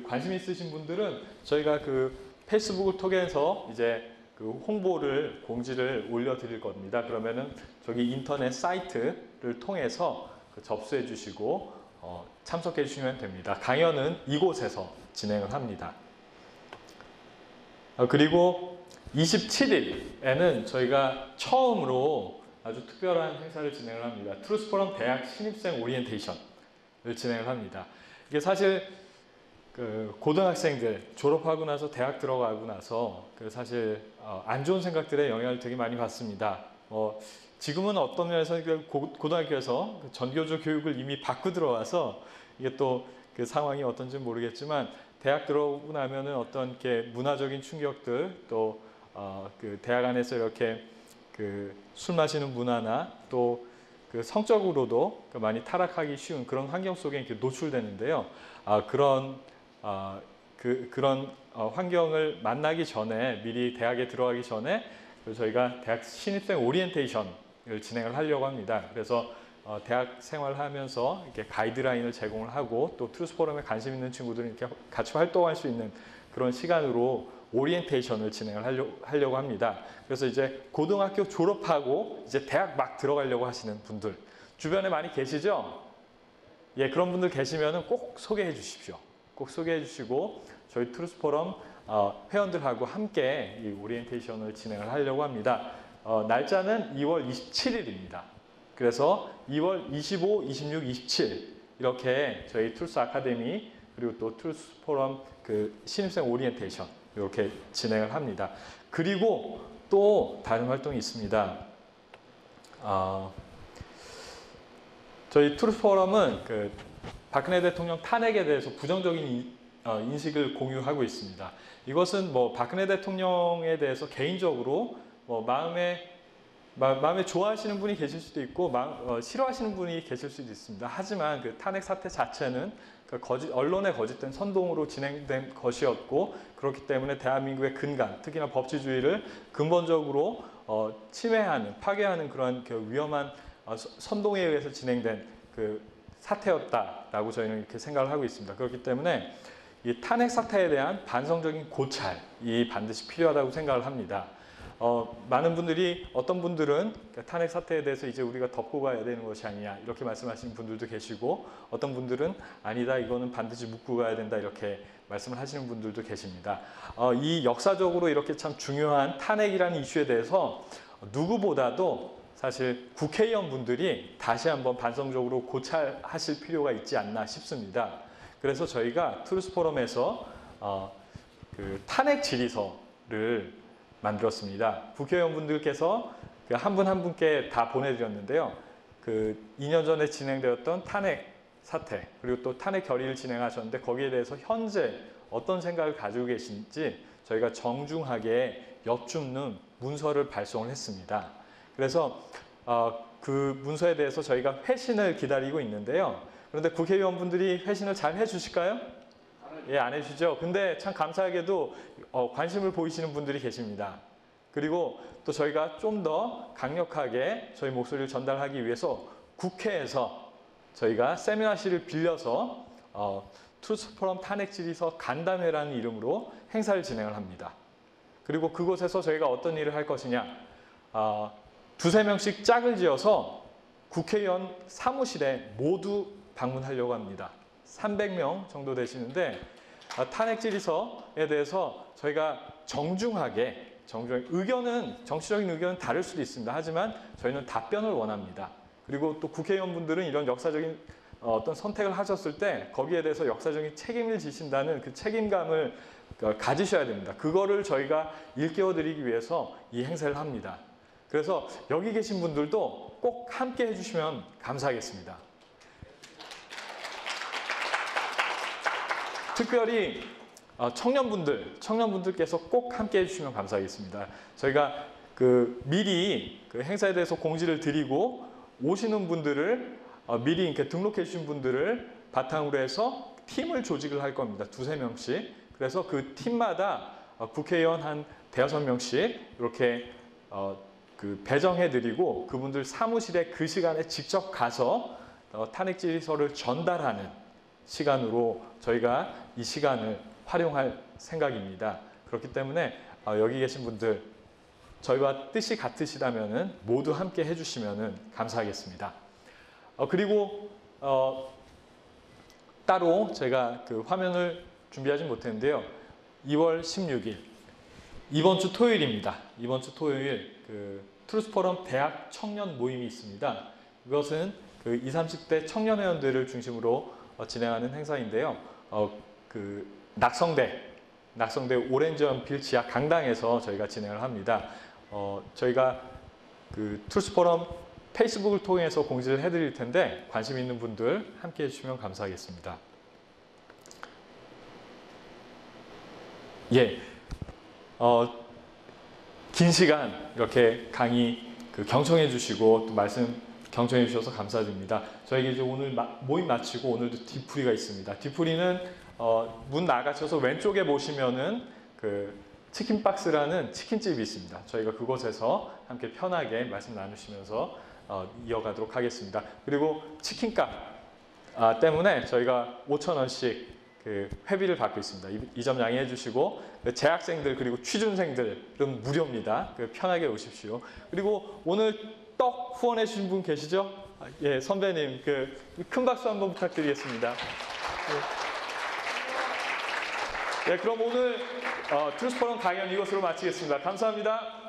관심 있으신 분들은 저희가 페이스북을 통해서 이제 홍보를, 공지를 올려드릴 겁니다. 그러면은 저기 인터넷 사이트를 통해서 접수해 주시고 참석해 주시면 됩니다. 강연은 이곳에서 진행을 합니다. 그리고 27일에는 저희가 처음으로 아주 특별한 행사를 진행을 합니다. 트루스 포럼 대학 신입생 오리엔테이션을 진행을 합니다. 이게 사실 고등학생들 졸업하고 나서 대학 들어가고 나서 사실 안 좋은 생각들에 영향을 되게 많이 받습니다. 지금은 어떤 면에서 고등학교에서 전교조 교육을 이미 받고 들어와서 이게 또 그 상황이 어떤지 모르겠지만 대학 들어오고 나면은 어떤 이렇게 문화적인 충격들, 또 대학 안에서 이렇게 술 마시는 문화나 또 성적으로도 많이 타락하기 쉬운 그런 환경 속에 이렇게 노출되는데요. 그런 환경을 만나기 전에, 미리 대학에 들어가기 전에 저희가 대학 신입생 오리엔테이션을 진행을 하려고 합니다. 그래서 대학 생활하면서 이렇게 가이드라인을 제공을 하고 또 트루스 포럼에 관심 있는 친구들이 이렇게 같이 활동할 수 있는 그런 시간으로 오리엔테이션을 진행을 하려고 합니다. 그래서 이제 고등학교 졸업하고 이제 대학 막 들어가려고 하시는 분들 주변에 많이 계시죠? 그런 분들 계시면은 꼭 소개해 주십시오. 꼭 소개해 주시고 저희 트루스 포럼 회원들하고 함께 이 오리엔테이션을 진행을 하려고 합니다. 날짜는 2월 27일입니다. 그래서 2월 25, 26, 27 이렇게 저희 트루스 아카데미 그리고 또 트루스 포럼 신입생 오리엔테이션 이렇게 진행을 합니다. 그리고 또 다른 활동이 있습니다. 저희 트루스 포럼은 박근혜 대통령 탄핵에 대해서 부정적인 인식을 공유하고 있습니다. 이것은 박근혜 대통령에 대해서 개인적으로 마음에 좋아하시는 분이 계실 수도 있고 싫어하시는 분이 계실 수도 있습니다. 하지만 탄핵 사태 자체는 언론의 거짓된 선동으로 진행된 것이었고 그렇기 때문에 대한민국의 근간, 특히나 법치주의를 근본적으로 침해하는, 파괴하는 그런 위험한 선동에 의해서 진행된 사태였다라고 저희는 이렇게 생각을 하고 있습니다. 그렇기 때문에 이 탄핵 사태에 대한 반성적인 고찰이 반드시 필요하다고 생각을 합니다. 많은 분들이, 어떤 분들은 탄핵 사태에 대해서 이제 우리가 덮고 가야 되는 것이 아니냐 이렇게 말씀하시는 분들도 계시고, 어떤 분들은 아니다, 이거는 반드시 묻고 가야 된다 이렇게 말씀을 하시는 분들도 계십니다. 이 역사적으로 이렇게 참 중요한 탄핵이라는 이슈에 대해서 누구보다도 사실 국회의원분들이 다시 한번 반성적으로 고찰하실 필요가 있지 않나 싶습니다. 그래서 저희가 트루스 포럼에서 탄핵 질의서를 만들었습니다. 국회의원분들께서 한 분 한 분께 다 보내드렸는데요. 2년 전에 진행되었던 탄핵 사태, 그리고 또 탄핵 결의를 진행하셨는데 거기에 대해서 현재 어떤 생각을 가지고 계신지 저희가 정중하게 여쭙는 문서를 발송을 했습니다. 그래서 그 문서에 대해서 저희가 회신을 기다리고 있는데요. 그런데 국회의원분들이 회신을 잘 해주실까요? 예, 안 해주시죠. 근데 참 감사하게도 관심을 보이시는 분들이 계십니다. 그리고 또 저희가 좀 더 강력하게 저희 목소리를 전달하기 위해서 국회에서 저희가 세미나실을 빌려서 트루스 포럼 탄핵 질의서 간담회라는 이름으로 행사를 진행을 합니다. 그리고 그곳에서 저희가 어떤 일을 할 것이냐, 두세 명씩 짝을 지어서 국회의원 사무실에 모두 방문하려고 합니다. 300명 정도 되시는데 탄핵 질의서에 대해서 저희가 정중하게 정치적인 의견은 다를 수도 있습니다. 하지만 저희는 답변을 원합니다. 그리고 또 국회의원분들은 이런 역사적인 어떤 선택을 하셨을 때 거기에 대해서 역사적인 책임을 지신다는 그 책임감을 가지셔야 됩니다. 그거를 저희가 일깨워드리기 위해서 이 행사를 합니다. 그래서 여기 계신 분들도 꼭 함께 해주시면 감사하겠습니다. 특별히 청년분들께서 꼭 함께 해주시면 감사하겠습니다. 저희가 미리 그 행사에 대해서 공지를 드리고 오시는 분들을 미리 이렇게 등록해 주신 분들을 바탕으로 해서 팀을 조직을 할 겁니다. 두세 명씩. 그래서 그 팀마다 국회의원 한 5-6명씩 이렇게 배정해 드리고 그분들 사무실에 그 시간에 직접 가서 탄핵 질의서를 전달하는 시간으로 저희가 이 시간을 활용할 생각입니다. 그렇기 때문에 여기 계신 분들 저희와 뜻이 같으시다면 모두 함께 해주시면 감사하겠습니다. 그리고 따로 제가 그 화면을 준비하지 못했는데요. 2월 16일 이번 주 토요일입니다. 이번 주 토요일 그 트루스 포럼 대학 청년 모임이 있습니다. 이것은 그 20, 30대 청년 회원들을 중심으로 진행하는 행사인데요. 그 낙성대 오렌지 연필 지하 강당에서 저희가 진행을 합니다. 저희가 그 트루스 포럼 페이스북을 통해서 공지를 해드릴 텐데 관심 있는 분들 함께 해주시면 감사하겠습니다. 예, 긴 시간 이렇게 강의 경청해 주시고 또 말씀 경청해 주셔서 감사드립니다. 저에게 이제 오늘 모임 마치고 오늘도 뒤풀이가 있습니다. 뒤풀이는 문 나가셔서 왼쪽에 보시면은 그 치킨박스라는 치킨집이 있습니다. 저희가 그곳에서 함께 편하게 말씀 나누시면서 이어가도록 하겠습니다. 그리고 치킨값 때문에 저희가 5,000원씩 그 회비를 받고 있습니다. 이 점 양해해 주시고 재학생들 그리고 취준생들은 무료입니다. 편하게 오십시오. 그리고 오늘 떡 후원해 주신 분 계시죠? 예, 선배님 큰 박수 한번 부탁드리겠습니다. 네, 그럼 오늘 트루스 포럼 강연 이것으로 마치겠습니다. 감사합니다.